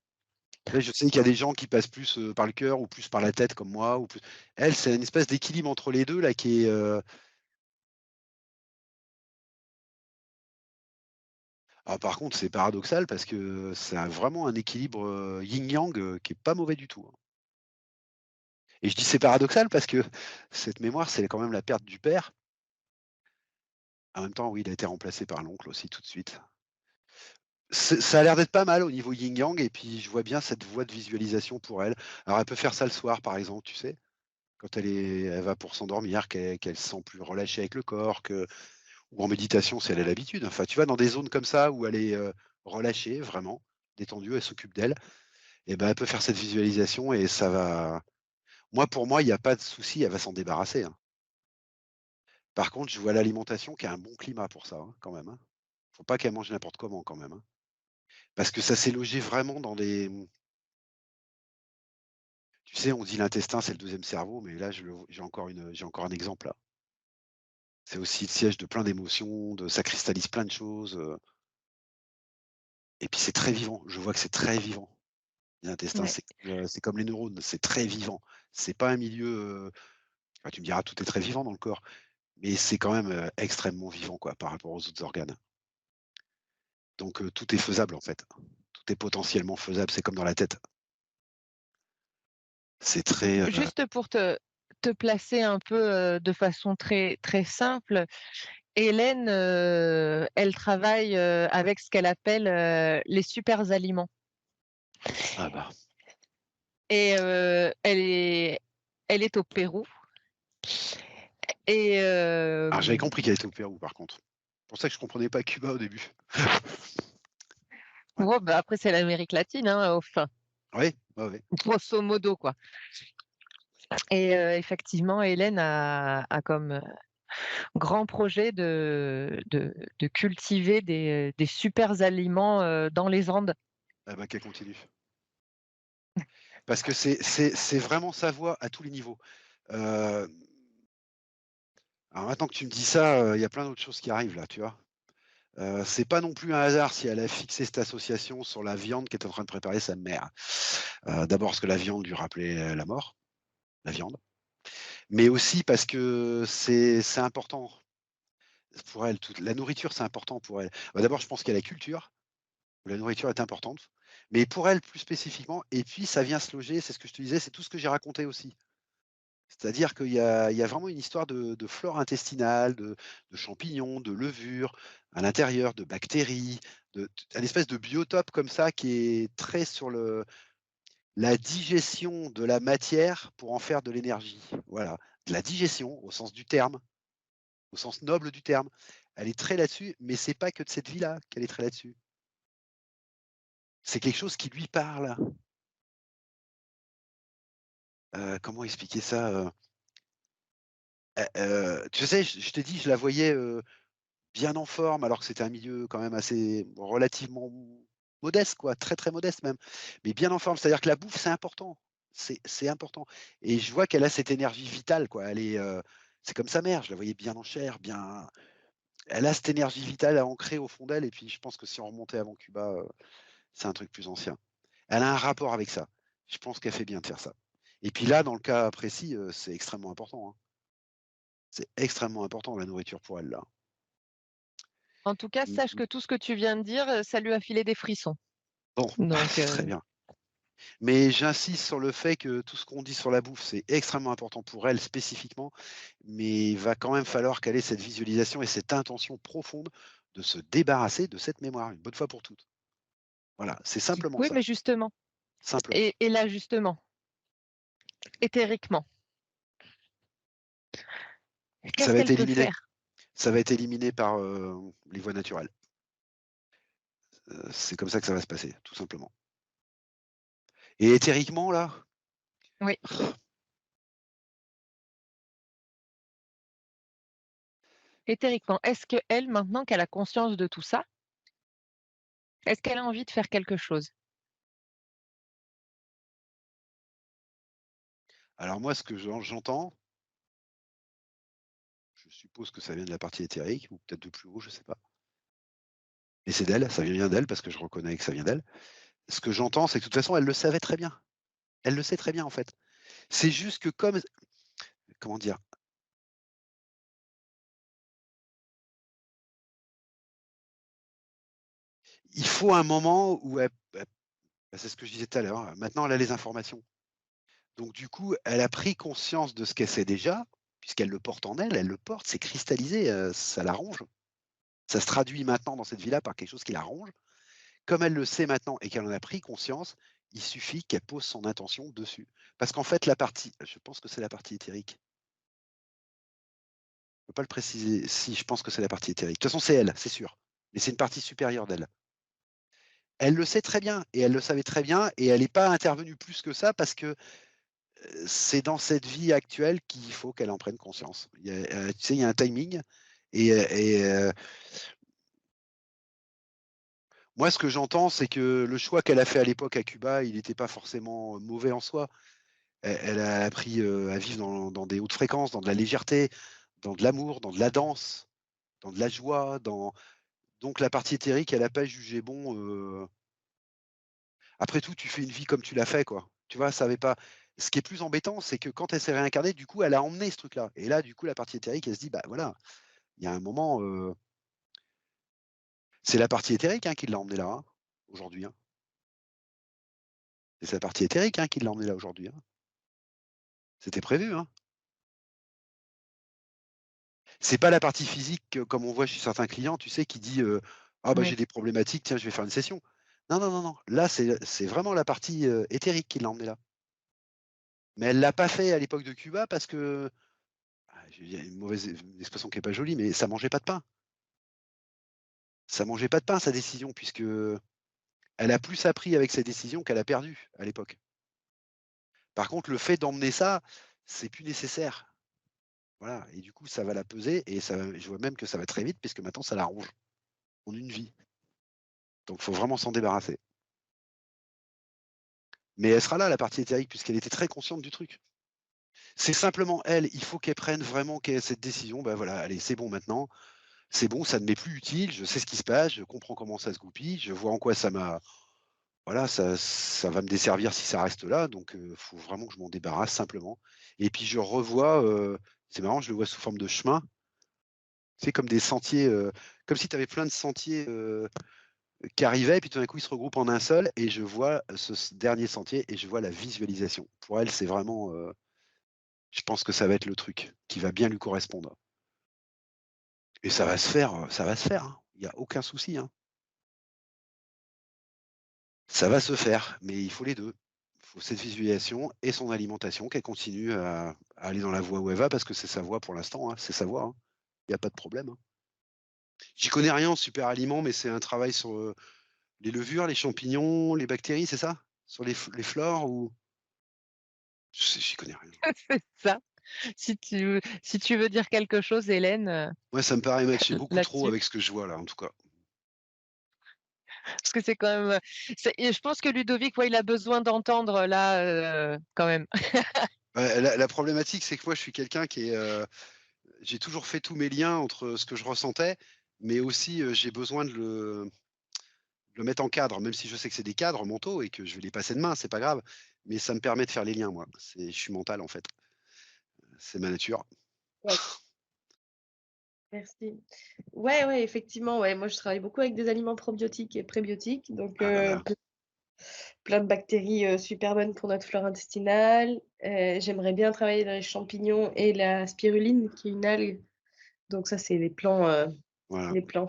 Après, je sais qu'il y a des gens qui passent plus, par le cœur ou plus par la tête comme moi ou plus elle, c'est une espèce d'équilibre entre les 2 là qui est, ah par contre, c'est paradoxal parce que ça a vraiment un équilibre, yin-yang, qui est pas mauvais du tout, hein. Et je dis: «C'est paradoxal» parce que cette mémoire, c'est quand même la perte du père. En même temps, oui, il a été remplacé par l'oncle aussi tout de suite. Ça a l'air d'être pas mal au niveau yin-yang et puis je vois bien cette voie de visualisation pour elle. Alors elle peut faire ça le soir, par exemple, tu sais? Quand elle va pour s'endormir, qu'elle se sent plus relâchée avec le corps, que ou en méditation si elle a l'habitude. Enfin, tu vois, dans des zones comme ça où elle est, relâchée vraiment, détendue, elle s'occupe d'elle et ben, elle peut faire cette visualisation et ça va pour moi, il y a pas de souci, elle va s'en débarrasser, hein. Par contre, je vois l'alimentation qui a un bon climat pour ça, hein, quand même, hein. Faut pas qu'elle mange n'importe comment quand même, hein. Parce que ça s'est logé vraiment dans des tu sais, on dit l'intestin, c'est le deuxième cerveau, mais là, j'ai encore un exemple là. C'est aussi le siège de plein d'émotions, ça cristallise plein de choses, et puis c'est très vivant. Je vois que c'est très vivant. L'intestin, Ouais. c'est comme les neurones, c'est très vivant. C'est pas un milieu, tu me diras tout est très vivant dans le corps, mais c'est quand même, extrêmement vivant quoi, par rapport aux autres organes. Donc tout est faisable en fait. Tout est potentiellement faisable, c'est comme dans la tête. C'est très, Juste pour te placer un peu, de façon très très simple, Hélène, elle travaille, avec ce qu'elle appelle, les super aliments ah bah, et elle est au Pérou et alors j'avais compris qu'elle était au Pérou par contre. C'est pour ça que je comprenais pas Cuba au début. Ouais. bon, bah, après c'est l'Amérique latine, hein, enfin. Oui, ouais, ouais. grosso modo, quoi. Et effectivement, Hélène a comme, grand projet de cultiver des supers aliments, dans les Andes. Ah bah, qu'elle continue. Parce que c'est vraiment sa voix à tous les niveaux. Heu, alors maintenant que tu me dis ça, il y a plein d'autres choses qui arrivent là, tu vois? C'est pas non plus un hasard si elle a fixé cette association sur la viande qu'est en train de préparer sa mère. D'abord parce que la viande lui rappelait la mort, la viande, mais aussi parce que c'est important pour elle, toute la nourriture, c'est important pour elle. Bah, d'abord, je pense qu'il y a la culture, où la nourriture est importante, mais pour elle plus spécifiquement et puis ça vient se loger, c'est ce que je te disais, c'est tout ce que j'ai raconté aussi. C'est-à-dire qu'il y a vraiment une histoire de flore intestinale, de champignons, de levures à l'intérieur, de bactéries, un espèce de biotope comme ça qui est très sur la digestion de la matière pour en faire de l'énergie. Voilà, de la digestion au sens du terme, au sens noble du terme. Elle est très là-dessus, mais c'est pas que de cette vie-là qu'elle est très là-dessus. C'est quelque chose qui lui parle. Comment expliquer ça? Tu sais, je t'ai dit, je la voyais, bien en forme, alors que c'était un milieu quand même assez relativement modeste quoi, très, très modeste même, mais bien en forme. C'est-à-dire que la bouffe, c'est important, c'est important et je vois qu'elle a cette énergie vitale quoi. C'est comme sa mère, je la voyais bien en chair, bien elle a cette énergie vitale à ancrer au fond d'elle et puis je pense que si on remontait avant Cuba, c'est un truc plus ancien. Elle a un rapport avec ça. Je pense qu'elle fait bien de faire ça et puis là, dans le cas précis, c'est extrêmement important, hein. C'est extrêmement important la nourriture pour elle là. En tout cas, Mmh sache mh. que tout ce que tu viens de dire, ça lui a filé des frissons. Bon, Donc très bien. Mais j'insiste sur le fait que tout ce qu'on dit sur la bouffe, c'est extrêmement important pour elle spécifiquement, mais il va quand même falloir qu'elle ait cette visualisation et cette intention profonde de se débarrasser de cette mémoire, une bonne fois pour toutes. Voilà, c'est simplement oui, ça, mais justement simplement. et là, justement, éthériquement, Ça qu'est-ce va qu'elle être peut éliminé, faire? ça va être éliminé par, les voies naturelles. C'est comme ça que ça va se passer, tout simplement. Et éthériquement là, Oui, éthériquement. Est-ce qu'elle, maintenant qu'elle a conscience de tout ça, est-ce qu'elle a envie de faire quelque chose? alors moi ce que j'entends, je suppose que ça vient de la partie éthérique ou peut-être de plus haut, je sais pas. Mais c'est d'elle, ça vient bien d'elle parce que je reconnais que ça vient d'elle. Ce que j'entends, c'est que de toute façon, elle le savait très bien. Elle le sait très bien, en fait. C'est juste que comme comment dire? Il faut un moment où bah, c'est ce que je disais tout à l'heure, hein, maintenant elle a les informations. Donc du coup, elle a pris conscience de ce qu'elle sait déjà, puisqu'elle le porte en elle, elle le porte, c'est cristallisé, ça la ronge. Ça se traduit maintenant dans cette vie-là par quelque chose qui la ronge. Comme elle le sait maintenant et qu'elle en a pris conscience, il suffit qu'elle pose son intention dessus. Parce qu'en fait, je pense que c'est la partie éthérique. Je peux pas le préciser. Si, je pense que c'est la partie éthérique. De toute façon, c'est elle, c'est sûr. Mais c'est une partie supérieure d'elle. Elle le sait très bien et elle le savait très bien et elle n'est pas intervenue plus que ça parce que, c'est dans cette vie actuelle qu'il faut qu'elle en prenne conscience. Tu sais, il y a un timing et moi, ce que j'entends, c'est que le choix qu'elle a fait à l'époque à Cuba, il n'était pas forcément mauvais en soi. Elle a appris, à vivre dans des hautes fréquences, dans de la légèreté, dans de l'amour, dans de la danse, dans de la joie, donc la partie éthérique, elle a pas jugé bon, après tout, tu fais une vie comme tu l'as fait, quoi. Tu vois? Ça avait pas Ce qui est plus embêtant, c'est que quand elle s'est réincarnée, du coup, elle a emmené ce truc-là et là, du coup, la partie éthérique, elle se dit: «Bah, voilà, il y a un moment, c'est la partie éthérique, hein, qui l'a emmenée là, hein, aujourd'hui, hein. C'est sa partie éthérique, hein, qui l'a emmenée là aujourd'hui, hein. C'était prévu, hein. C'est pas la partie physique, comme on voit chez certains clients, tu sais, qui dit, «Ah, bah, oui. j'ai des problématiques, tiens, je vais faire une session». Non, non, non, non, là, c'est vraiment la partie, éthérique qui l'a emmenée là. Mais elle l'a pas fait à l'époque de Cuba parce que il y a une expression qui est pas jolie, mais ça mangeait pas de pain. Ça mangeait pas de pain sa décision puisque Elle a plus appris avec ses décisions qu'elle a perdu à l'époque. Par contre, le fait d'emmener ça, c'est plus nécessaire. Voilà et du coup, ça va la peser et je vois même que ça va très vite puisque maintenant ça la ronge en une vie. Donc faut vraiment s'en débarrasser. Mais elle sera là la partie éthérique puisqu'elle était très consciente du truc. C'est simplement elle, il faut qu'elle prenne vraiment qu'elle ait cette décision, bah, voilà, allez, c'est bon maintenant, c'est bon, ça ne m'est plus utile, je sais ce qui se passe, je comprends comment ça se goupille, je vois en quoi ça m'a voilà, ça va me desservir si ça reste là, donc faut vraiment que je m'en débarrasse simplement et puis je revois, c'est marrant, je le vois sous forme de chemin, c'est comme des sentiers, comme si tu avais plein de sentiers, qui arrivaient et puis tout d'un coup, ils se regroupent en un seul et je vois ce dernier sentier et je vois la visualisation. Pour elle, c'est vraiment, je pense que ça va être le truc qui va bien lui correspondre et ça va se faire, hein. Il y a aucun souci, hein. Ça va se faire, mais il faut les 2. Il faut cette visualisation et son alimentation, qu'elle continue à aller dans la voie où elle va parce que c'est sa voie pour l'instant, hein, c'est sa voie, hein. Il y a pas de problème, hein. J'y connais rien en super aliments, mais c'est un travail sur, les levures, les champignons, les bactéries, c'est ça? Sur les flores ou? J'y connais rien. C'est ça. Si tu veux dire quelque chose, Hélène, Ouais, ça me paraît matcher beaucoup trop là-dessus, avec ce que je vois là, en tout cas. parce que c'est quand même, et je pense que Ludovic, ouais, il a besoin d'entendre là, quand même. Ouais, la problématique, c'est que moi, je suis quelqu'un qui est, j'ai toujours fait tous mes liens entre ce que je ressentais, mais aussi, j'ai besoin de le mettre en cadre, même si je sais que c'est des cadres mentaux et que je vais les passer demain, c'est pas grave, mais ça me permet de faire les liens, moi. Je suis mental, en fait. C'est ma nature. Ouais, merci. Ouais, ouais, effectivement, ouais, moi je travaille beaucoup avec des aliments probiotiques et prébiotiques, donc Ah là là. plein de bactéries, super bonnes pour notre flore intestinale. J'aimerais bien travailler dans les champignons et la spiruline qui est une algue, donc ça c'est Voilà. les plants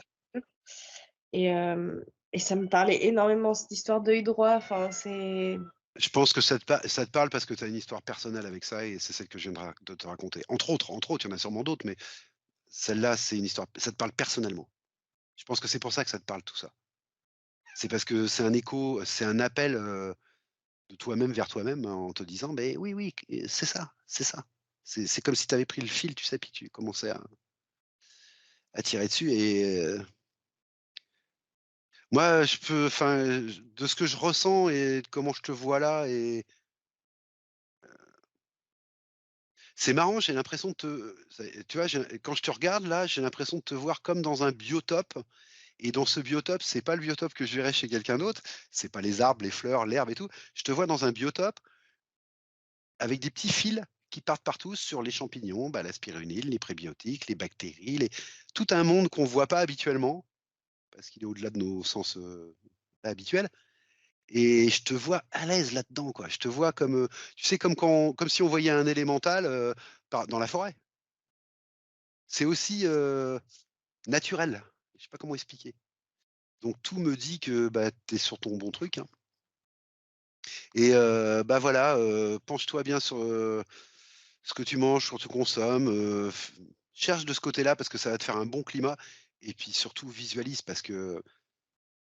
et hem et ça me parlait énormément cette histoire d'œil droit, enfin c'est Je pense que ça te parle parce que tu as une histoire personnelle avec ça et c'est celle que je viens de te raconter. Entre autres, il y en a sûrement d'autres, mais celle-là, c'est une histoire ça te parle personnellement. Je pense que c'est pour ça que ça te parle tout ça. C'est parce que c'est un écho, c'est un appel, de toi-même vers toi-même en te disant: ben oui, oui, c'est ça, c'est ça». C'est comme si tu avais pris le fil, tu sais, puis tu commençais à tirer dessus et moi, je peux enfin, de ce que je ressens et de comment je te vois là et c'est marrant, j'ai l'impression de tu vois, quand je te regarde là, j'ai l'impression de te voir comme dans un biotope et dans ce biotope, c'est pas le biotope que je verrais chez quelqu'un d'autre, c'est pas les arbres, les fleurs, l'herbe et tout. Je te vois dans un biotope avec des petits fils qui partent partout sur les champignons, bah, la spiruline, les prébiotiques, les bactéries, tout un monde qu'on voit pas habituellement, parce qu'il est au-delà de nos sens, habituels et je te vois à l'aise là-dedans, quoi. Je te vois comme, tu sais, comme si on voyait un élémental, dans la forêt. C'est aussi, naturel. Je sais pas comment expliquer. Donc tout me dit que, bah, tu es sur ton bon truc, hein et bah, voilà, penche-toi bien sur, ce que tu manges, sur ce que tu consommes, f cherche de ce côté-là parce que ça va te faire un bon climat et puis surtout visualise parce que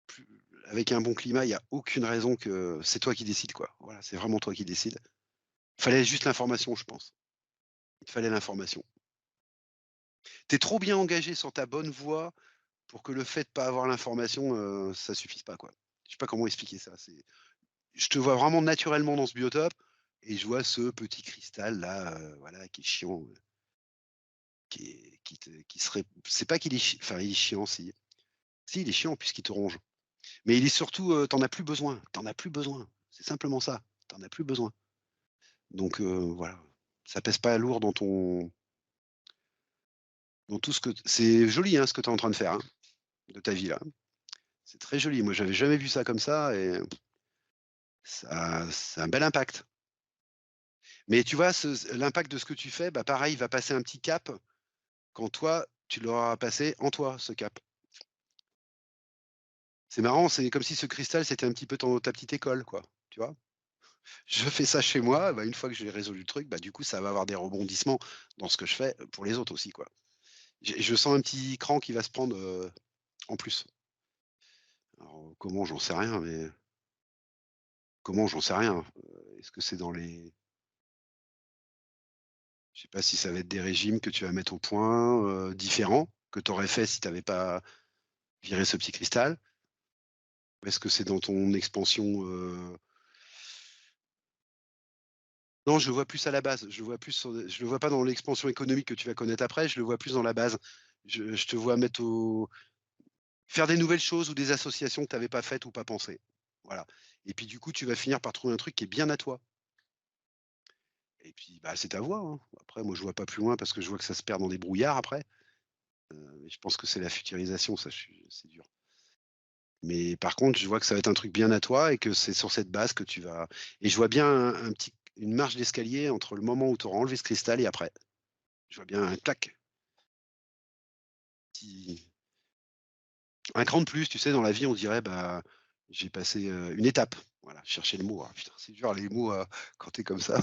plus avec un bon climat, il y a aucune raison que c'est toi qui décides, quoi. Voilà, c'est vraiment toi qui décides. Il fallait juste l'information, je pense. Il te fallait l'information. Tu es trop bien engagé sur ta bonne voie pour que le fait de pas avoir l'information, ça suffise pas, quoi. Je sais pas comment expliquer ça, je te vois vraiment naturellement dans ce biotope et je vois ce petit cristal là, voilà, qui est chiant, qui serait c'est pas qu'il est enfin il est chiant si. Si, il est chiant puisqu'il te ronge. Mais il est surtout, tu as plus besoin, t'en as plus besoin. C'est simplement ça, t'en as plus besoin. Donc voilà, ça pèse pas lourd dans tout ce que c'est joli, hein, ce que tu es en train de faire, hein, de ta vie là. C'est très joli. Moi, j'avais jamais vu ça comme ça et ça a un bel impact. Mais tu vois, l'impact de ce que tu fais, bah, pareil, il va passer un petit cap quand toi, tu l'auras passé en toi, ce cap. C'est marrant, c'est comme si ce cristal, c'était un petit peu ta petite école, quoi, tu vois? Je fais ça chez moi, bah, une fois que j'ai résolu le truc, bah, du coup, ça va avoir des rebondissements dans ce que je fais, pour les autres aussi, quoi. Je sens un petit cran qui va se prendre, en plus. Alors, comment? J'en sais rien, mais comment? J'en sais rien. Est-ce que c'est dans les je sais pas si ça va être des régimes que tu vas mettre au point, différents, que tu aurais fait si tu avais pas viré ce petit cristal? Ou est-ce que c'est dans ton expansion, non, je le vois plus à la base. Je le vois plus je le vois pas dans l'expansion économique que tu vas connaître après, je le vois plus dans la base. Je te vois mettre au faire des nouvelles choses ou des associations que tu avais pas faites ou pas pensées. Voilà et puis du coup, tu vas finir par trouver un truc qui est bien à toi et puis, bah, c'est ta voix, hein. Après moi, je vois pas plus loin parce que je vois que ça se perd dans des brouillards après, mais je pense que c'est la futurisation ça, je suis c'est dur. Mais par contre, je vois que ça va être un truc bien à toi et que c'est sur cette base que tu vas et je vois bien un petit une marche d'escalier entre le moment où tu auras enlevé ce cristal et après. Je vois bien un clac, petit un cran de plus, tu sais, dans la vie, on dirait, bah, j'ai passé, une étape. Voilà, je cherchais le mot, ah putain, c'est dur les mots, quand tu es comme ça.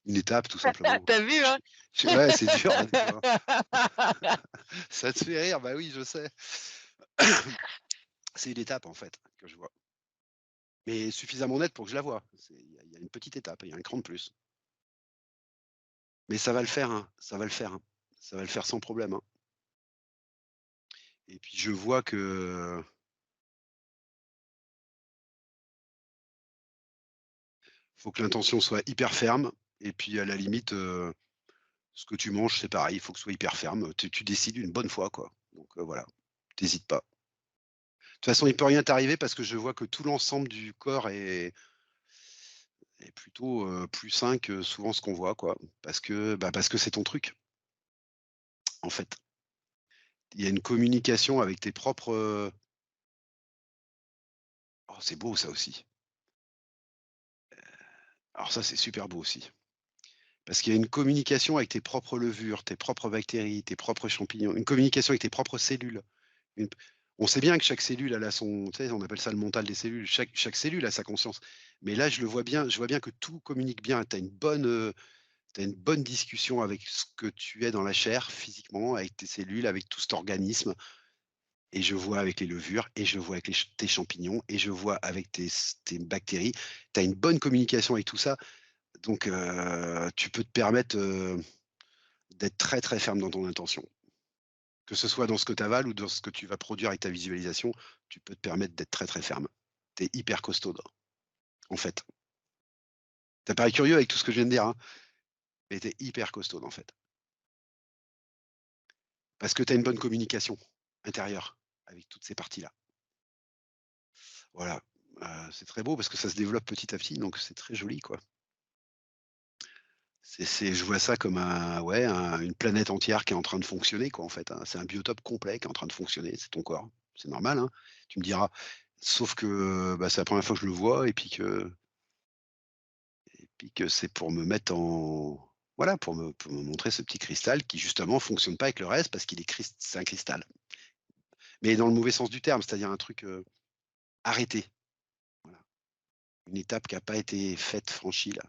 Une étape tout simplement. Tu vu, hein? Ouais, c'est dur des fois, hein. Ça te fait rire, bah oui, je sais. C'est une étape en fait, que je vois. Mais suffisamment nette pour que je la voie. Il y a une petite étape, il y a un cran de plus. Mais ça va le faire, hein, ça va le faire, hein. Ça va le faire sans problème, hein. Et puis je vois que faut que l'intention soit hyper ferme et puis à la limite, ce que tu manges, c'est pareil, il faut que ce soit hyper ferme. Tu décides une bonne fois, quoi. Donc, voilà, tu pas. De toute façon, il peut rien t'arriver parce que je vois que tout l'ensemble du corps est plutôt, plus sain que souvent ce qu'on voit, quoi. Parce que c'est ton truc, en fait. Il y a une communication avec tes propres, oh, c'est beau ça aussi. Alors ça, c'est super beau aussi. Parce qu'il y a une communication avec tes propres levures, tes propres bactéries, tes propres champignons, une communication avec tes propres cellules. Une On sait bien que chaque cellule, elle a son tu sais, on appelle ça le mental des cellules. Chaque cellule a sa conscience. Mais là, je vois bien que tout communique bien. Tu une bonne discussion avec ce que tu es dans la chair, physiquement, avec tes cellules, avec tout cet organisme et je vois avec les levures et je vois avec tes champignons et je vois avec tes bactéries. Tu as une bonne communication avec tout ça, donc tu peux te permettre, d'être très, très ferme dans ton intention. Que ce soit dans ce que tu avales ou dans ce que tu vas produire avec ta visualisation, tu peux te permettre d'être très, très ferme. Tu es hyper costaude, en fait. Ça paraît curieux avec tout ce que je viens de dire, hein, mais tu es hyper costaude, en fait. Parce que tu as une bonne communication intérieure avec toutes ces parties-là. Voilà, c'est très beau parce que ça se développe petit à petit, donc c'est très joli, quoi. Je vois ça comme une planète entière qui est en train de fonctionner, quoi, en fait, hein. C'est un biotope complet qui est en train de fonctionner, c'est ton corps. C'est normal, hein. Tu me diras, sauf que, bah, c'est la première fois que je le vois et puis que c'est pour me mettre en voilà, pour me montrer ce petit cristal qui justement fonctionne pas avec le reste parce qu'il est c'est un cristal. Mais dans le mauvais sens du terme, c'est-à-dire un truc, arrêté, voilà. Une étape qui a pas été faite, franchie là.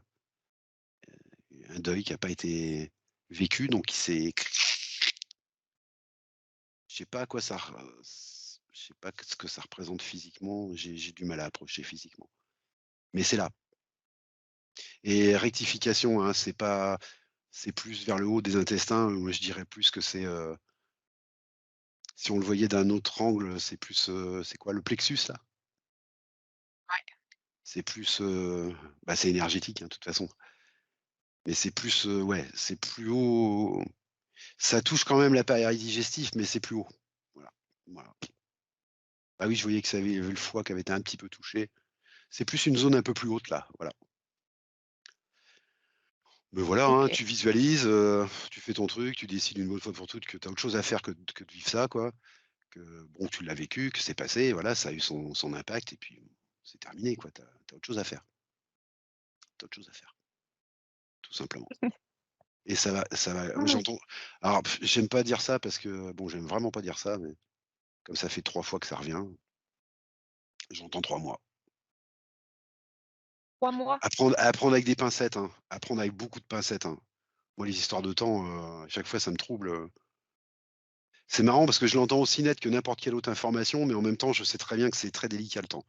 Un deuil qui a pas été vécu, donc il s'est je sais pas à quoi ça re je sais pas ce que ça représente physiquement, j'ai du mal à approcher physiquement. Mais c'est là et rectification, hein, c'est plus vers le haut des intestins, moi je dirais plus que c'est, si on le voyait d'un autre angle, c'est plus, c'est quoi le plexus là? Ouais. C'est plus, bah, c'est énergétique, hein, de toute façon. Mais c'est plus, ouais, c'est plus haut. Ça touche quand même l'appareil digestif, mais c'est plus haut. Voilà, voilà. Ah oui, je voyais que ça avait le foie qui avait été un petit peu touché. C'est plus une zone un peu plus haute là, voilà. Mais voilà, hein, OK. tu visualises, tu fais ton truc, tu décides une bonne fois pour toutes que tu as autre chose à faire que de vivre ça quoi, que bon, tu l'as vécu, que c'est passé, voilà, ça a eu son impact et puis c'est terminé quoi, tu as autre chose à faire. Tu autre chose à faire, tout simplement. Et ça va Mmh. j'entends alors j'aime pas dire ça parce que bon, j'aime vraiment pas dire ça, mais comme ça fait 3 fois que ça revient, j'entends 3 mois. 3 mois? À prendre avec des pincettes, hein, à prendre avec beaucoup de pincettes, hein. Moi, les histoires de temps, à chaque fois, ça me trouble. C'est marrant parce que je l'entends aussi net que n'importe quelle autre information, mais en même temps, je sais très bien que c'est très délicat le temps.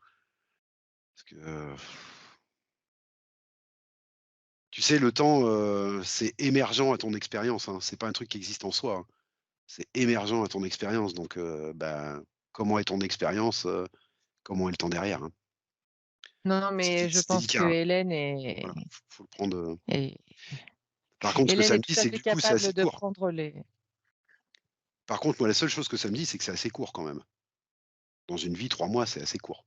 Parce que, tu sais, le temps, c'est émergent à ton expérience, hein. C'est pas un truc qui existe en soi, hein. C'est émergent à ton expérience, donc comment est ton expérience, comment est le temps derrière, hein. Non, non, mais je C'est pense que délicat, hein. Hélène est Voilà, faut le prendre, est par contre, ce que Hélène ça est me tout dit, à c'est que fait du coup, c'est assez capable de court. prendre les Par contre, moi, la seule chose que ça me dit, c'est que c'est assez court quand même. Dans une vie, 3 mois, c'est assez court.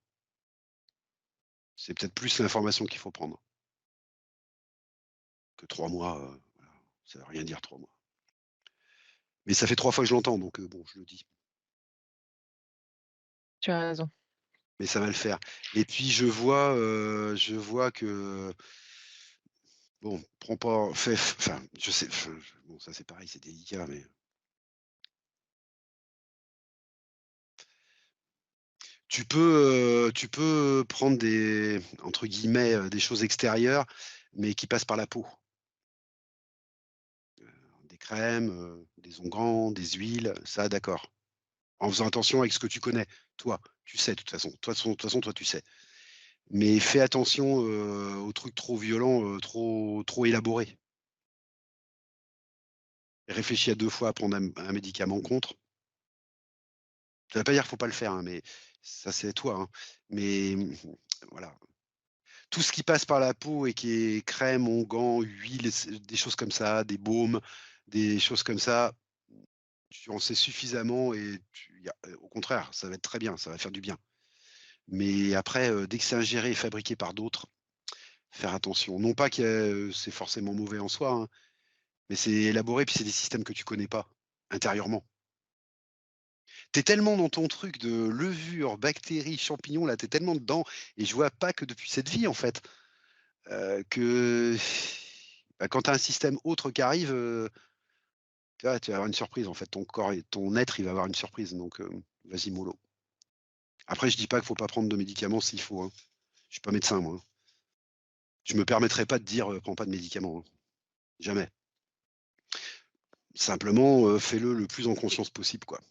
C'est peut-être plus l'information qu'il faut prendre que 3 mois, voilà, ça veut rien dire 3 mois. Mais ça fait 3 fois que je l'entends, donc bon, je le dis. tu as raison. Mais ça va le faire. Et puis je vois que bon, prends pas fais enfin, je sais, enfin, bon, ça c'est pareil, c'est délicat, mais tu peux prendre des entre guillemets, «des choses extérieures», mais qui passent par la peau. Des crèmes, des onguents, des huiles, ça d'accord. En faisant attention avec ce que tu connais. Toi, tu sais de toute façon. Toi, de toute façon, toi, tu sais. Mais fais attention, aux trucs trop violents, trop élaborés. Réfléchis à 2 fois à prendre un médicament contre. Ça veut pas dire qu'il faut pas le faire, hein, mais ça, c'est toi, hein. Mais voilà. Tout ce qui passe par la peau et qui est crème, onguent, huile, des choses comme ça, des baumes, des choses comme ça, tu en sais suffisamment et au contraire, ça va être très bien, ça va faire du bien. Mais après, dès que c'est ingéré et fabriqué par d'autres, faire attention. Non pas que, c'est forcément mauvais en soi, hein, mais c'est élaboré, puis c'est des systèmes que tu connais pas, intérieurement. Tu es tellement dans ton truc de levure, bactéries, champignons, là, tu es tellement dedans et je vois pas que depuis cette vie, en fait, que bah, quand tu as un système autre qui arrive, tu vois, tu vas avoir une surprise, en fait. Ton corps et ton être, il va avoir une surprise, donc vas-y mollo. Après, je dis pas qu'il faut pas prendre de médicaments s'il faut, hein. Je suis pas médecin, moi, hein. Je me permettrai pas de dire, «Prends pas de médicaments», hein, jamais. Simplement, fais-le le plus en conscience possible, quoi.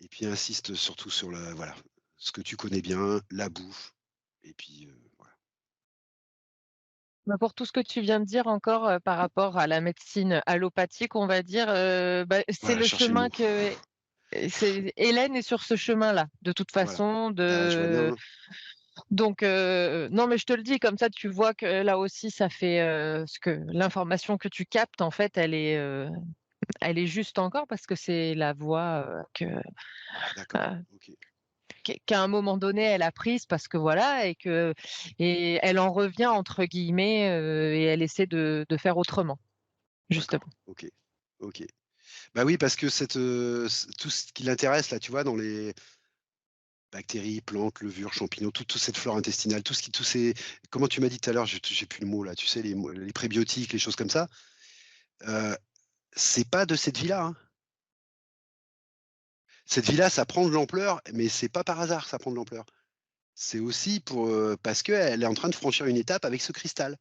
Et puis insiste surtout sur voilà, ce que tu connais bien, la bouffe et puis, voilà. Bah, pour tout ce que tu viens de dire encore, par rapport à la médecine allopathique, on va dire, bah, c'est Voilà, le chercher le chemin mot. que c'est Hélène est sur ce chemin-là, de toute Voilà. façon, Bah, je vois bien, hein. donc non, mais je te le dis comme ça, tu vois que là aussi ça fait, ce que l'information que tu captes en fait, elle est juste encore parce que c'est la voie, D'accord, heu, OK. qu'à un moment donné elle a prise parce que voilà et elle en revient entre guillemets, et elle essaie de faire autrement, justement. D'accord, OK, OK. Bah, oui, parce que tout ce qui l'intéresse là, tu vois, dans les bactéries, plantes, levures, champignons, toute cette flore intestinale, tout ce qui tous ces comment tu m'as dit tout à l'heure? J'ai plus le mot là, tu sais, les prébiotiques, les choses comme ça, heu, c'est pas de cette vie-là, hein. Cette vie-là, ça prend de l'ampleur, mais c'est pas par hasard que ça prend de l'ampleur. C'est aussi parce qu'elle est en train de franchir une étape avec ce cristal.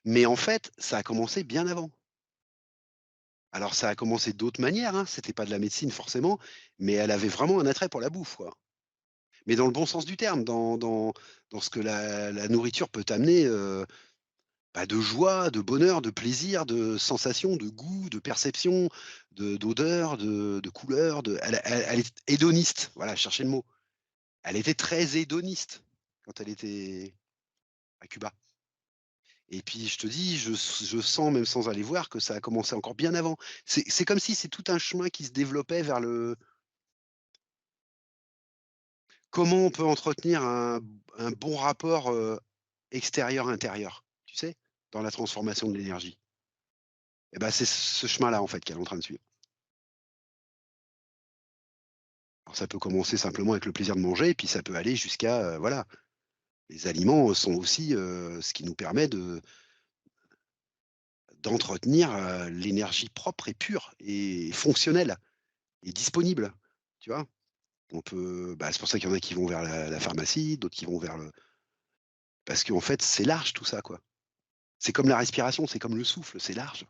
Mais en fait, ça a commencé bien avant. Alors ça a commencé d'autres manières, hein, c'était pas de la médecine forcément, mais elle avait vraiment un attrait pour la bouffe, quoi. Mais dans le bon sens du terme, dans ce que la nourriture peut t'amener, bah, de joie, de bonheur, de plaisir, de sensations, de goût, de perception, d'odeur, de couleur, elle est hédoniste, voilà, cherchez le mot. Elle était très hédoniste quand elle était à Cuba. Et puis je te dis, je sens même sans aller voir que ça a commencé encore bien avant. C'est comme si c'est tout un chemin qui se développait vers le comment on peut entretenir un bon rapport, extérieur-intérieur, tu sais? Dans la transformation de l'énergie. Et ben c'est ce chemin-là, en fait, qu'elle est en train de suivre. Alors ça peut commencer simplement avec le plaisir de manger et puis ça peut aller jusqu'à, voilà, les aliments sont aussi, ce qui nous permet d'entretenir, l'énergie propre et pure et fonctionnelle et disponible, tu vois? On peut bah, c'est pour ça qu'il y en a qui vont vers la pharmacie, d'autres qui vont vers le parce qu'en fait, c'est large tout ça, quoi. C'est comme la respiration, c'est comme le souffle, c'est large.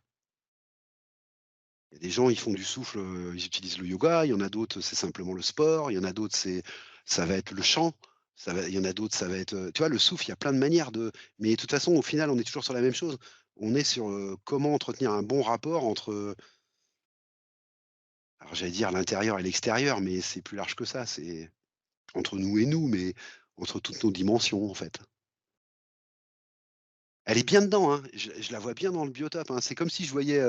Il y a des gens, ils font du souffle, ils utilisent le yoga, il y en a d'autres, c'est simplement le sport, il y en a d'autres, ça va être le chant, il y en a d'autres, ça va être, tu vois, le souffle, il y a plein de manières de mais de toute façon, au final, on est toujours sur la même chose. On est sur, comment entretenir un bon rapport entre, alors j'allais dire l'intérieur et l'extérieur, mais c'est plus large que ça, c'est entre nous et nous, mais entre toutes nos dimensions, en fait. Elle est bien dedans, hein. Je la vois bien dans le biotope, hein. C'est comme si je voyais,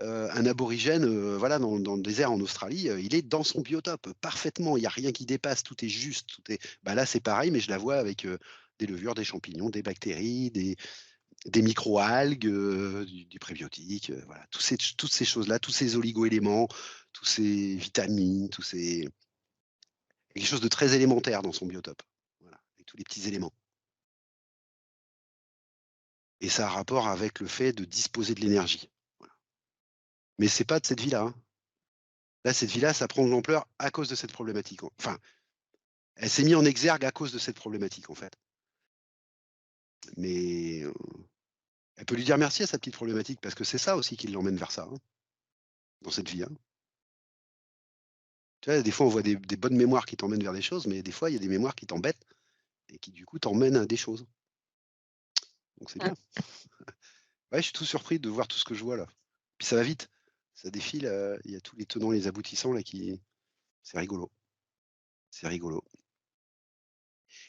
un aborigène, voilà, dans le désert en Australie, il est dans son biotope, parfaitement. Il y a rien qui dépasse, tout est juste, tout est bah, là, c'est pareil, mais je la vois avec, des levures, des champignons, des bactéries, des microalgues, du prébiotique, voilà. Toutes ces choses-là, tous ces oligo-éléments, tous ces vitamines, tous ces quelque chose de très élémentaire dans son biotope. Voilà, avec tous les petits éléments et ça a rapport avec le fait de disposer de l'énergie. Voilà. Mais c'est pas de cette vie-là, hein. Là, cette vie-là, ça prend de l'ampleur à cause de cette problématique. Enfin, elle s'est mise en exergue à cause de cette problématique, en fait. Mais, elle peut lui dire merci à sa petite problématique parce que c'est ça aussi qui l'emmène vers ça, hein, dans cette vie, hein. Tu vois, des fois, on voit des bonnes mémoires qui t'emmènent vers des choses, mais des fois, il y a des mémoires qui t'embêtent et qui, du coup, t'emmènent à des choses. Donc c'est Mmh. bien. Ouais, je suis tout surpris de voir tout ce que je vois là. Puis ça va vite. Ça défile, il y a tous les tenants, les aboutissants là qui c'est rigolo, c'est rigolo.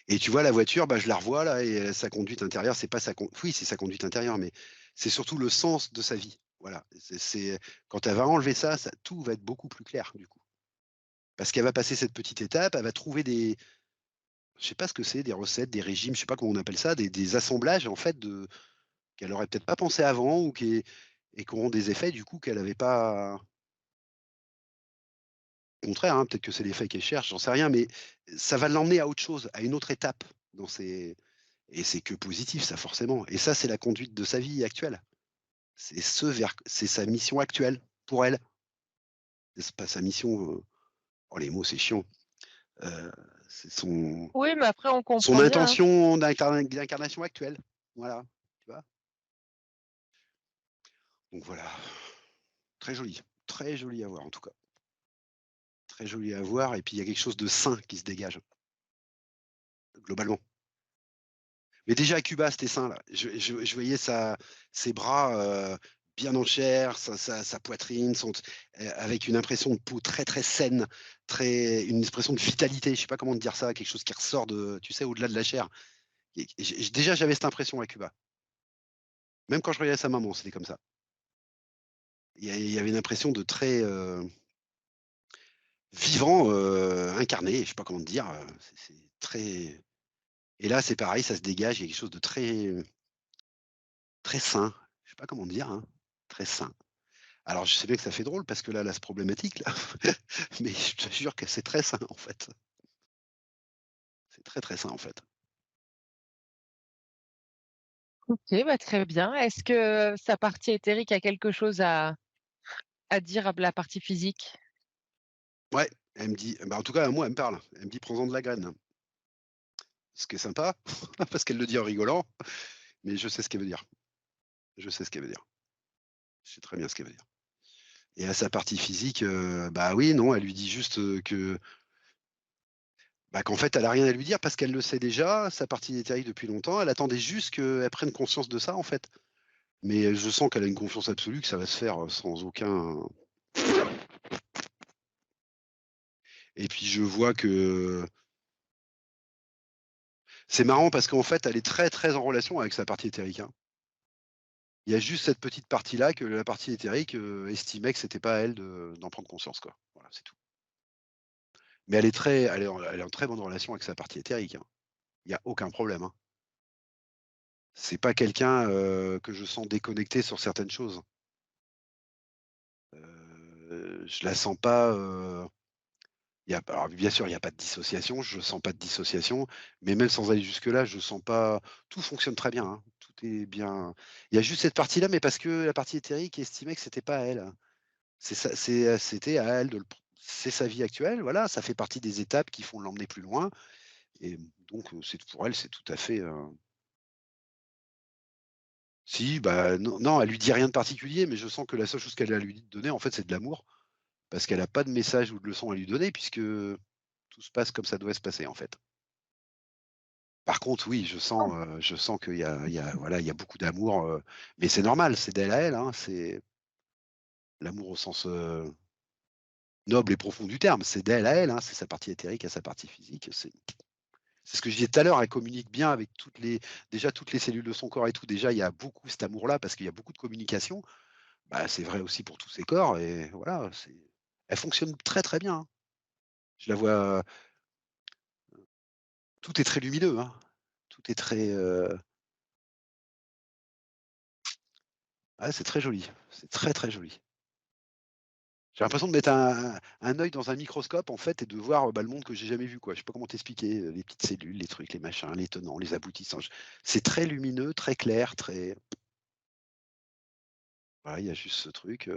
Et tu vois la voiture, bah, je la revois là et sa conduite intérieure, c'est pas sa con oui, c'est sa conduite intérieure, mais c'est surtout le sens de sa vie. Voilà, c'est quand elle va enlever ça, tout va être beaucoup plus clair du coup. Parce qu'elle va passer cette petite étape, elle va trouver je sais pas ce que c'est, des recettes, des régimes, je sais pas comment on appelle ça, des assemblages en fait de qu'elle aurait peut-être pas pensé avant ou qui auront des effets du coup qu'elle avait pas au contraire, hein, peut-être que c'est l'effet qu'elle cherche, j'en sais rien, mais ça va l'emmener à autre chose, à une autre étape dans ses et c'est que positif ça forcément et ça, c'est la conduite de sa vie actuelle. C'est sa mission actuelle pour elle. C'est pas sa mission, oh les mots c'est chiant, heu, c'est Oui, mais après on son comprend bien, hein. intention d'incarnation actuelle. Voilà, tu vois? Donc voilà, très joli à voir en tout cas. Très joli à voir et puis il y a quelque chose de sain qui se dégage, globalement. Mais déjà à Cuba, c'était sain là. Je voyais ses bras, bien en chair, sa poitrine, avec une impression de peau très, très saine, une expression de vitalité, je sais pas comment te dire ça, quelque chose qui ressort de tu sais, au-delà de la chair. Et déjà j'avais cette impression à Cuba. Même quand je regardais sa maman, c'était comme ça. Il y avait une impression de très, vivant, incarné, je sais pas comment te dire, c'est très et là, c'est pareil, ça se dégage, il y a quelque chose de très, très sain. Je sais pas comment dire, hein, très sain. Alors je sais bien que ça fait drôle parce que là, elle a ce problématique là, mais je te jure que c'est très sain en fait. C'est très, très sain en fait. OK, bah, très bien. Est-ce que sa partie éthérique a quelque chose à dire à la partie physique? Ouais, elle me dit bah, en tout cas, moi, elle me parle. Elle me dit: «Prends-en de la graine». Ce qui est sympa parce qu'elle le dit en rigolant, mais je sais ce qu'elle veut dire. Je sais ce qu'elle veut dire. Je sais très bien ce qu'elle veut dire et à sa partie physique, bah, oui, non, elle lui dit juste, qu'en fait, elle a rien à lui dire parce qu'elle le sait déjà, sa partie éthérique depuis longtemps. Elle attendait juste qu'elle prenne conscience de ça en fait. Mais je sens qu'elle a une confiance absolue que ça va se faire, sans aucun et puis je vois que c'est marrant parce qu'en fait, elle est très, très en relation avec sa partie éthérique, hein. Il y a juste cette petite partie-là que la partie éthérique, estimait que c'était pas à elle d'en prendre conscience, quoi. Voilà, c'est tout. Mais elle est en très bonne relation avec sa partie éthérique, hein. Il y a aucun problème, hein. C'est pas quelqu'un, que je sens déconnecté sur certaines choses. Je la sens pas, il y a alors bien sûr, il y a pas de dissociation, je sens pas de dissociation, mais même sans aller jusque-là, je sens pas tout fonctionne très bien, hein. Tout est bien. Il y a juste cette partie-là, mais parce que la partie éthérique estimait que c'était pas à elle. C'était à elle de le pr c'est sa vie actuelle, voilà, ça fait partie des étapes qui font l'emmener plus loin et donc c'est pour elle, c'est tout à fait, Si, bah, non, non, elle lui dit rien de particulier, mais je sens que la seule chose qu'elle a à lui donner, en fait, c'est de l'amour, parce qu'elle a pas de message ou de leçon à lui donner puisque tout se passe comme ça doit se passer, en fait. Par contre, oui, Oh, je sens voilà, il y a beaucoup d'amour, mais c'est normal, c'est d'elle à elle, hein, c'est l'amour au sens, noble et profond du terme, c'est d'elle à elle, hein, c'est sa partie éthérique à sa partie physique, c'est ce que je disais tout à l'heure, elle communique bien avec toutes les cellules de son corps et tout. Déjà, il y a beaucoup cet amour-là parce qu'il y a beaucoup de communication. Bah, c'est vrai aussi pour tous ses corps et voilà, elle fonctionne très, très bien, hein. Je la vois, tout est très lumineux, hein. Tout est très, c'est très joli, c'est très, très joli. J'ai l'impression de mettre un œil dans un microscope en fait et de voir, bah, le monde que j'ai jamais vu quoi. Je sais pas comment t'expliquer, les petites cellules, les trucs, les machins, les tenants, les aboutissants. C'est très lumineux, très clair, très voilà, il y a juste ce truc,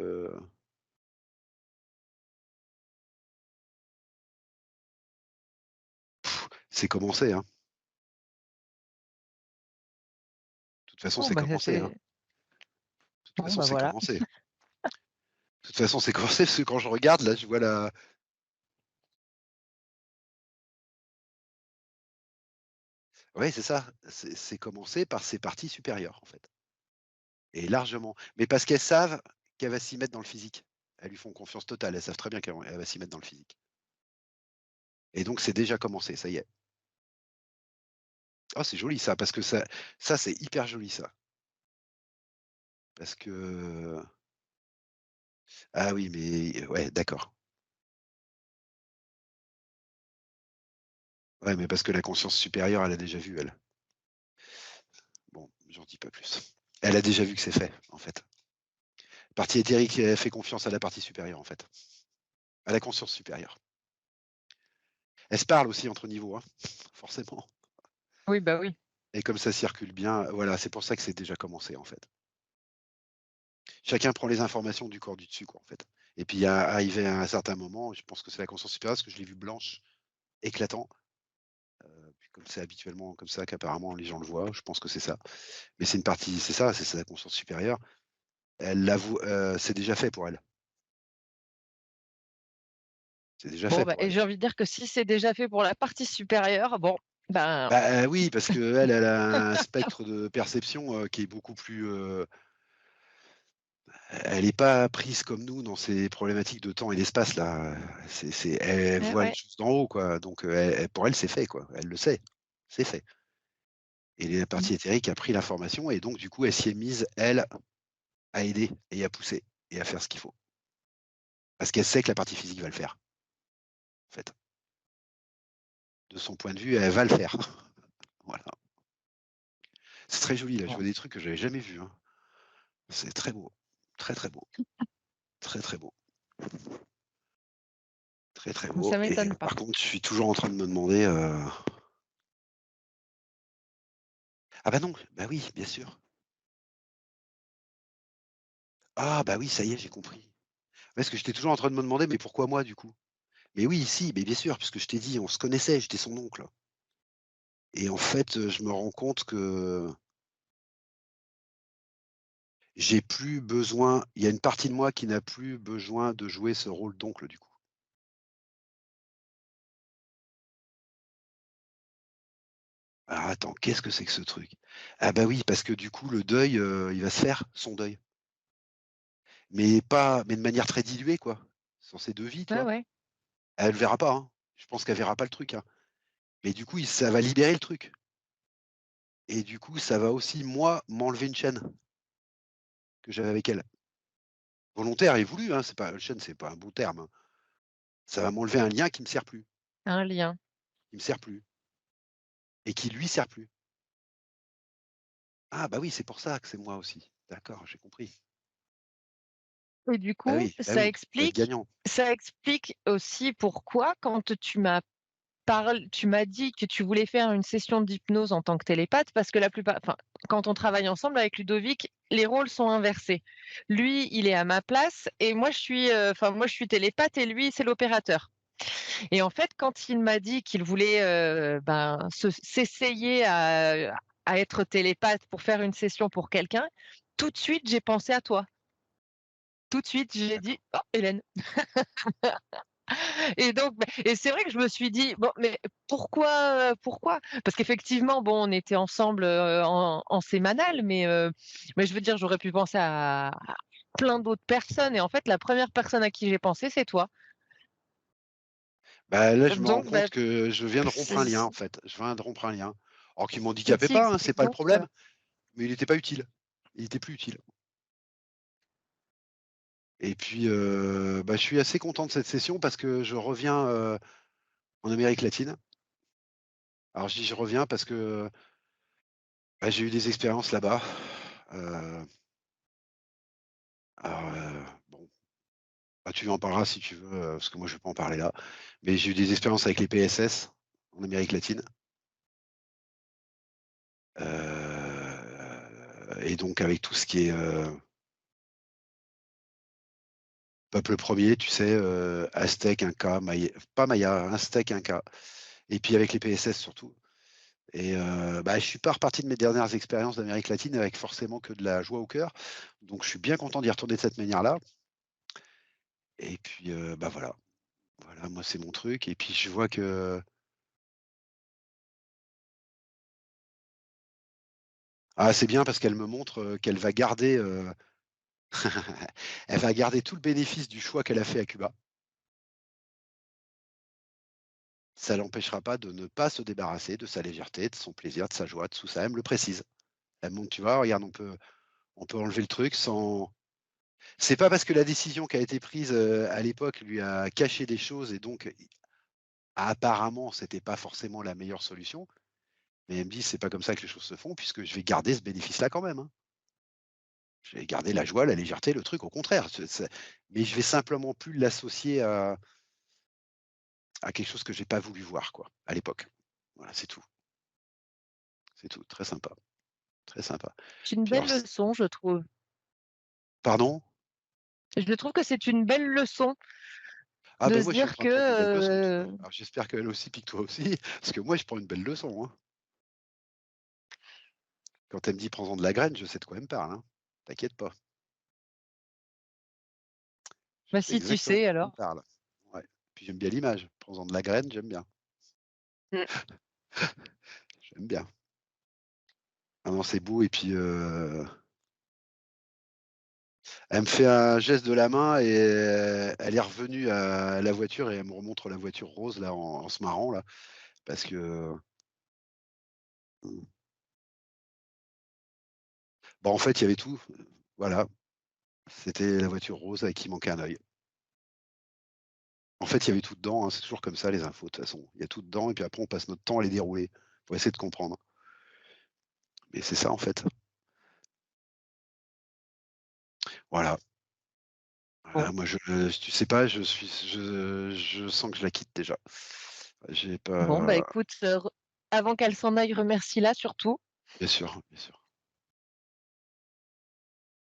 c'est commencé, hein. De toute façon, oh, c'est bah, commencé, hein. c'est De toute bon, façon, bah, c'est voilà. commencé. De toute façon, c'est commencé parce que quand je regarde là, je vois la ouais, c'est ça, c'est commencé par ses parties supérieures en fait et largement. Mais parce qu'elles savent qu'elle va s'y mettre dans le physique. Elles lui font confiance totale, elles savent très bien qu'elle va s'y mettre dans le physique et donc c'est déjà commencé, ça y est. Oh, c'est joli ça, parce que ça c'est hyper joli ça. Parce que ah oui, mais ouais, d'accord. Ouais, mais parce que la conscience supérieure, elle a déjà vu elle. Bon, j'en dis pas plus. Elle a déjà vu que c'est fait, en fait. Partie éthérique, elle fait confiance à la partie supérieure, en fait, à la conscience supérieure. Elle se parle aussi entre niveaux, hein, forcément Oui, bah, oui. et comme ça circule bien, voilà, c'est pour ça que c'est déjà commencé, en fait. Chacun prend les informations du corps du dessus, quoi, en fait et puis arrivé à un certain moment, je pense que c'est la conscience supérieure, parce que je l'ai vu blanche, éclatant, puis comme c'est habituellement comme ça qu'apparemment les gens le voient, je pense que c'est ça. Mais c'est une partie c'est ça, c'est sa conscience supérieure. Elle l'avoue, c'est déjà fait pour elle. C'est déjà Bon, fait bah pour et elle. j'ai envie de dire que si c'est déjà fait pour la partie supérieure, bon, ben, Bah, oui, parce qu'elle, elle a un spectre de perception, qui est beaucoup plus, elle est pas prise comme nous dans ces problématiques de temps et d'espace là, elle ouais, voit les ouais. choses d'en haut quoi, donc pour elle, c'est fait quoi. Elle le sait, c'est fait et la Mmh. partie éthérique a pris l'information et donc du coup, elle s'y est mise, elle, à aider et à pousser et à faire ce qu'il faut. Parce qu'elle sait que la partie physique va le faire, en fait. De son point de vue, elle va le faire. Voilà. C'est très joli là, je Bon, vois des trucs que j'avais jamais vus, hein. C'est très beau, très, très beau, très, très beau, très, très beau ça et m'étonne pas. par contre, je suis toujours en train de me demander, ah bah non, bah oui, bien sûr. Ah bah oui, ça y est, j'ai compris. Parce que j'étais toujours en train de me demander: «Mais pourquoi moi, du coup?» Mais oui, si, mais bien sûr, puisque je t'ai dit, on se connaissait, j'étais son oncle et en fait, je me rends compte que j'ai plus besoin il y a une partie de moi qui n'a plus besoin de jouer ce rôle d'oncle, du coup. Alors attends, qu'est-ce que c'est que ce truc? Ah bah oui, parce que du coup, le deuil, il va se faire, son deuil. Mais de manière très diluée, quoi. Sur ces 2 vies, tu Ouais, vois? ouais. Elle le verra pas, hein. Je pense qu'elle verra pas le truc, hein. Mais du coup, ça va libérer le truc et du coup, ça va aussi, moi, m'enlever une chaîne que j'avais avec elle. Volontaire et voulu, hein, c'est pas chaîne, c'est pas un beau terme, hein. Ça va m'enlever un lien qui me sert plus, Un lien. qui me sert plus et qui lui sert plus. Ah bah oui, c'est pour ça que c'est moi aussi. D'accord, j'ai compris. Et du coup, Bah oui, on va être gagnant. ça explique aussi pourquoi quand tu m'as dit que tu voulais faire une session d'hypnose en tant que télépathe parce que la plupart enfin, quand on travaille ensemble avec Ludovic, les rôles sont inversés. Lui, il est à ma place et moi moi je suis télépathe et lui, c'est l'opérateur. Et en fait, quand il m'a dit qu'il voulait, ben, s'essayer à être télépathe pour faire une session pour quelqu'un, tout de suite, j'ai pensé à toi. Tout de suite, j'ai dit: D'accord. «Oh, Hélène». Et donc et c'est vrai que je me suis dit: «Bon, mais pourquoi?» Parce qu'effectivement, bon, on était ensemble, en sémanal, mais je veux dire, j'aurais pu penser à plein d'autres personnes et en fait, la première personne à qui j'ai pensé, c'est toi. Bah, là, je me rends Donc compte que je viens de rompre un lien, c'est en fait. Je viens de rompre un lien. Alors qu'il m'handicapait ceci pas, hein, c'est explique pas le donc, problème, mais il était pas utile. Il était plus utile. Et puis, bah, je suis assez content de cette session parce que je reviens, en Amérique latine. Alors je dis: «Je reviens» parce que, bah, j'ai eu des expériences là-bas. Heu, alors, bon, bah, tu en parleras si tu veux, parce que moi je vais pas en parler là. Mais j'ai eu des expériences avec les PSS en Amérique latine. Et donc avec tout ce qui est, peuple premier, tu sais, aztèques, incas, pas maya, aztèques, incas et puis avec les PSS surtout et bah, je suis pas reparti de mes dernières expériences d'Amérique latine avec forcément que de la joie au cœur. Donc je suis bien content d'y retourner de cette manière-là et puis, bah, voilà. Voilà, moi c'est mon truc et puis je vois que c'est bien parce qu'elle me montre, qu'elle va garder, elle va garder tout le bénéfice du choix qu'elle a fait à Cuba. Ça l'empêchera pas de ne pas se débarrasser de sa légèreté, de son plaisir, de sa joie, de tout ça. Elle me le précise. Elle me montre: «Tu vois, regarde, on peut enlever le truc sans». C'est pas parce que la décision qui a été prise, à l'époque lui a caché des choses et donc apparemment, c'était pas forcément la meilleure solution, mais elle me dit: «C'est pas comme ça que les choses se font puisque je vais garder ce bénéfice-là quand même, hein. Je vais garder la joie, la légèreté, le truc, au contraire, mais je vais simplement plus l'associer à quelque chose que j'ai pas voulu voir quoi, à l'époque». Voilà, c'est tout, c'est tout. Très sympa, très sympa. c'est une Puis belle alors leçon, je trouve. pardon? Je trouve que c'est une belle leçon Ah de ben se moi je suis en dire train de prendre une belle leçon, tu que, vois? Alors j'espère qu'elle aussi, puis que toi aussi, parce que moi je prends une belle leçon, hein. Quand elle me dit: «Prends-en de la graine», je sais de quoi elle me parle, hein. T'inquiète pas, je bah, sais si tu exactement de sais quoi elle me alors. parle. Ouais, puis j'aime bien l'image. «Prends-en de la graine», j'aime bien, Mmh. j'aime bien. Ah non, c'est beau et puis, elle me fait un geste de la main et elle est revenue à la voiture et elle me remontre la voiture rose là en se marrant là, parce que, mmh, bah, en fait, il y avait tout, voilà, c'était la voiture rose avec qui manquait un œil. En fait, il y avait tout dedans, hein, c'est toujours comme ça les infos de toute façon. Il y a tout dedans et puis après on passe notre temps à les dérouler, pour essayer de comprendre. Mais c'est ça en fait. Voilà, Bon, voilà, moi tu sais pas, je sens que je la quitte déjà. J'ai bon, bah, pas écoute, re avant qu'elle s'en aille, remercie-la surtout. bien sûr, bien sûr, bien sûr.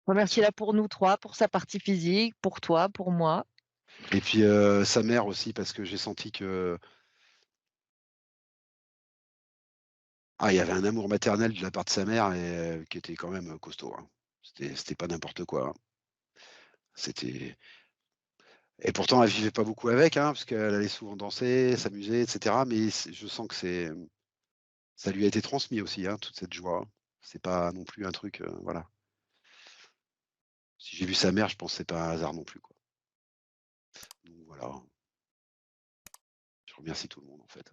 Remercie-la pour nous 3, pour sa partie physique, pour toi, pour moi. Et puis, sa mère aussi parce que j'ai senti que, il y avait un amour maternel de la part de sa mère et qui était quand même, costaud, hein. C'était pas n'importe quoi, hein. C'était et pourtant elle vivait pas beaucoup avec, hein, parce qu'elle allait souvent danser, s'amuser et cetera, mais je sens que ça lui a été transmis aussi, hein, toute cette joie. C'est pas non plus un truc, voilà. Si j'ai vu sa mère, je pense que c'est pas un hasard non plus, quoi. Donc voilà, je remercie tout le monde, en fait.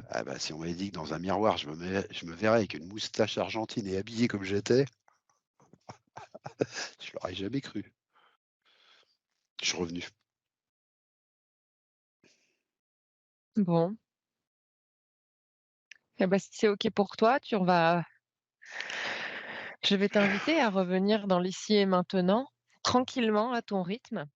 Ah bah, si on m'avait dit que dans un miroir, je me verrais avec une moustache argentine et habillé comme j'étais, je l'aurais jamais cru. Je suis revenu. Bon, et bah, si c'est OK pour toi, je vais t'inviter à revenir dans l'ici et maintenant, tranquillement, à ton rythme.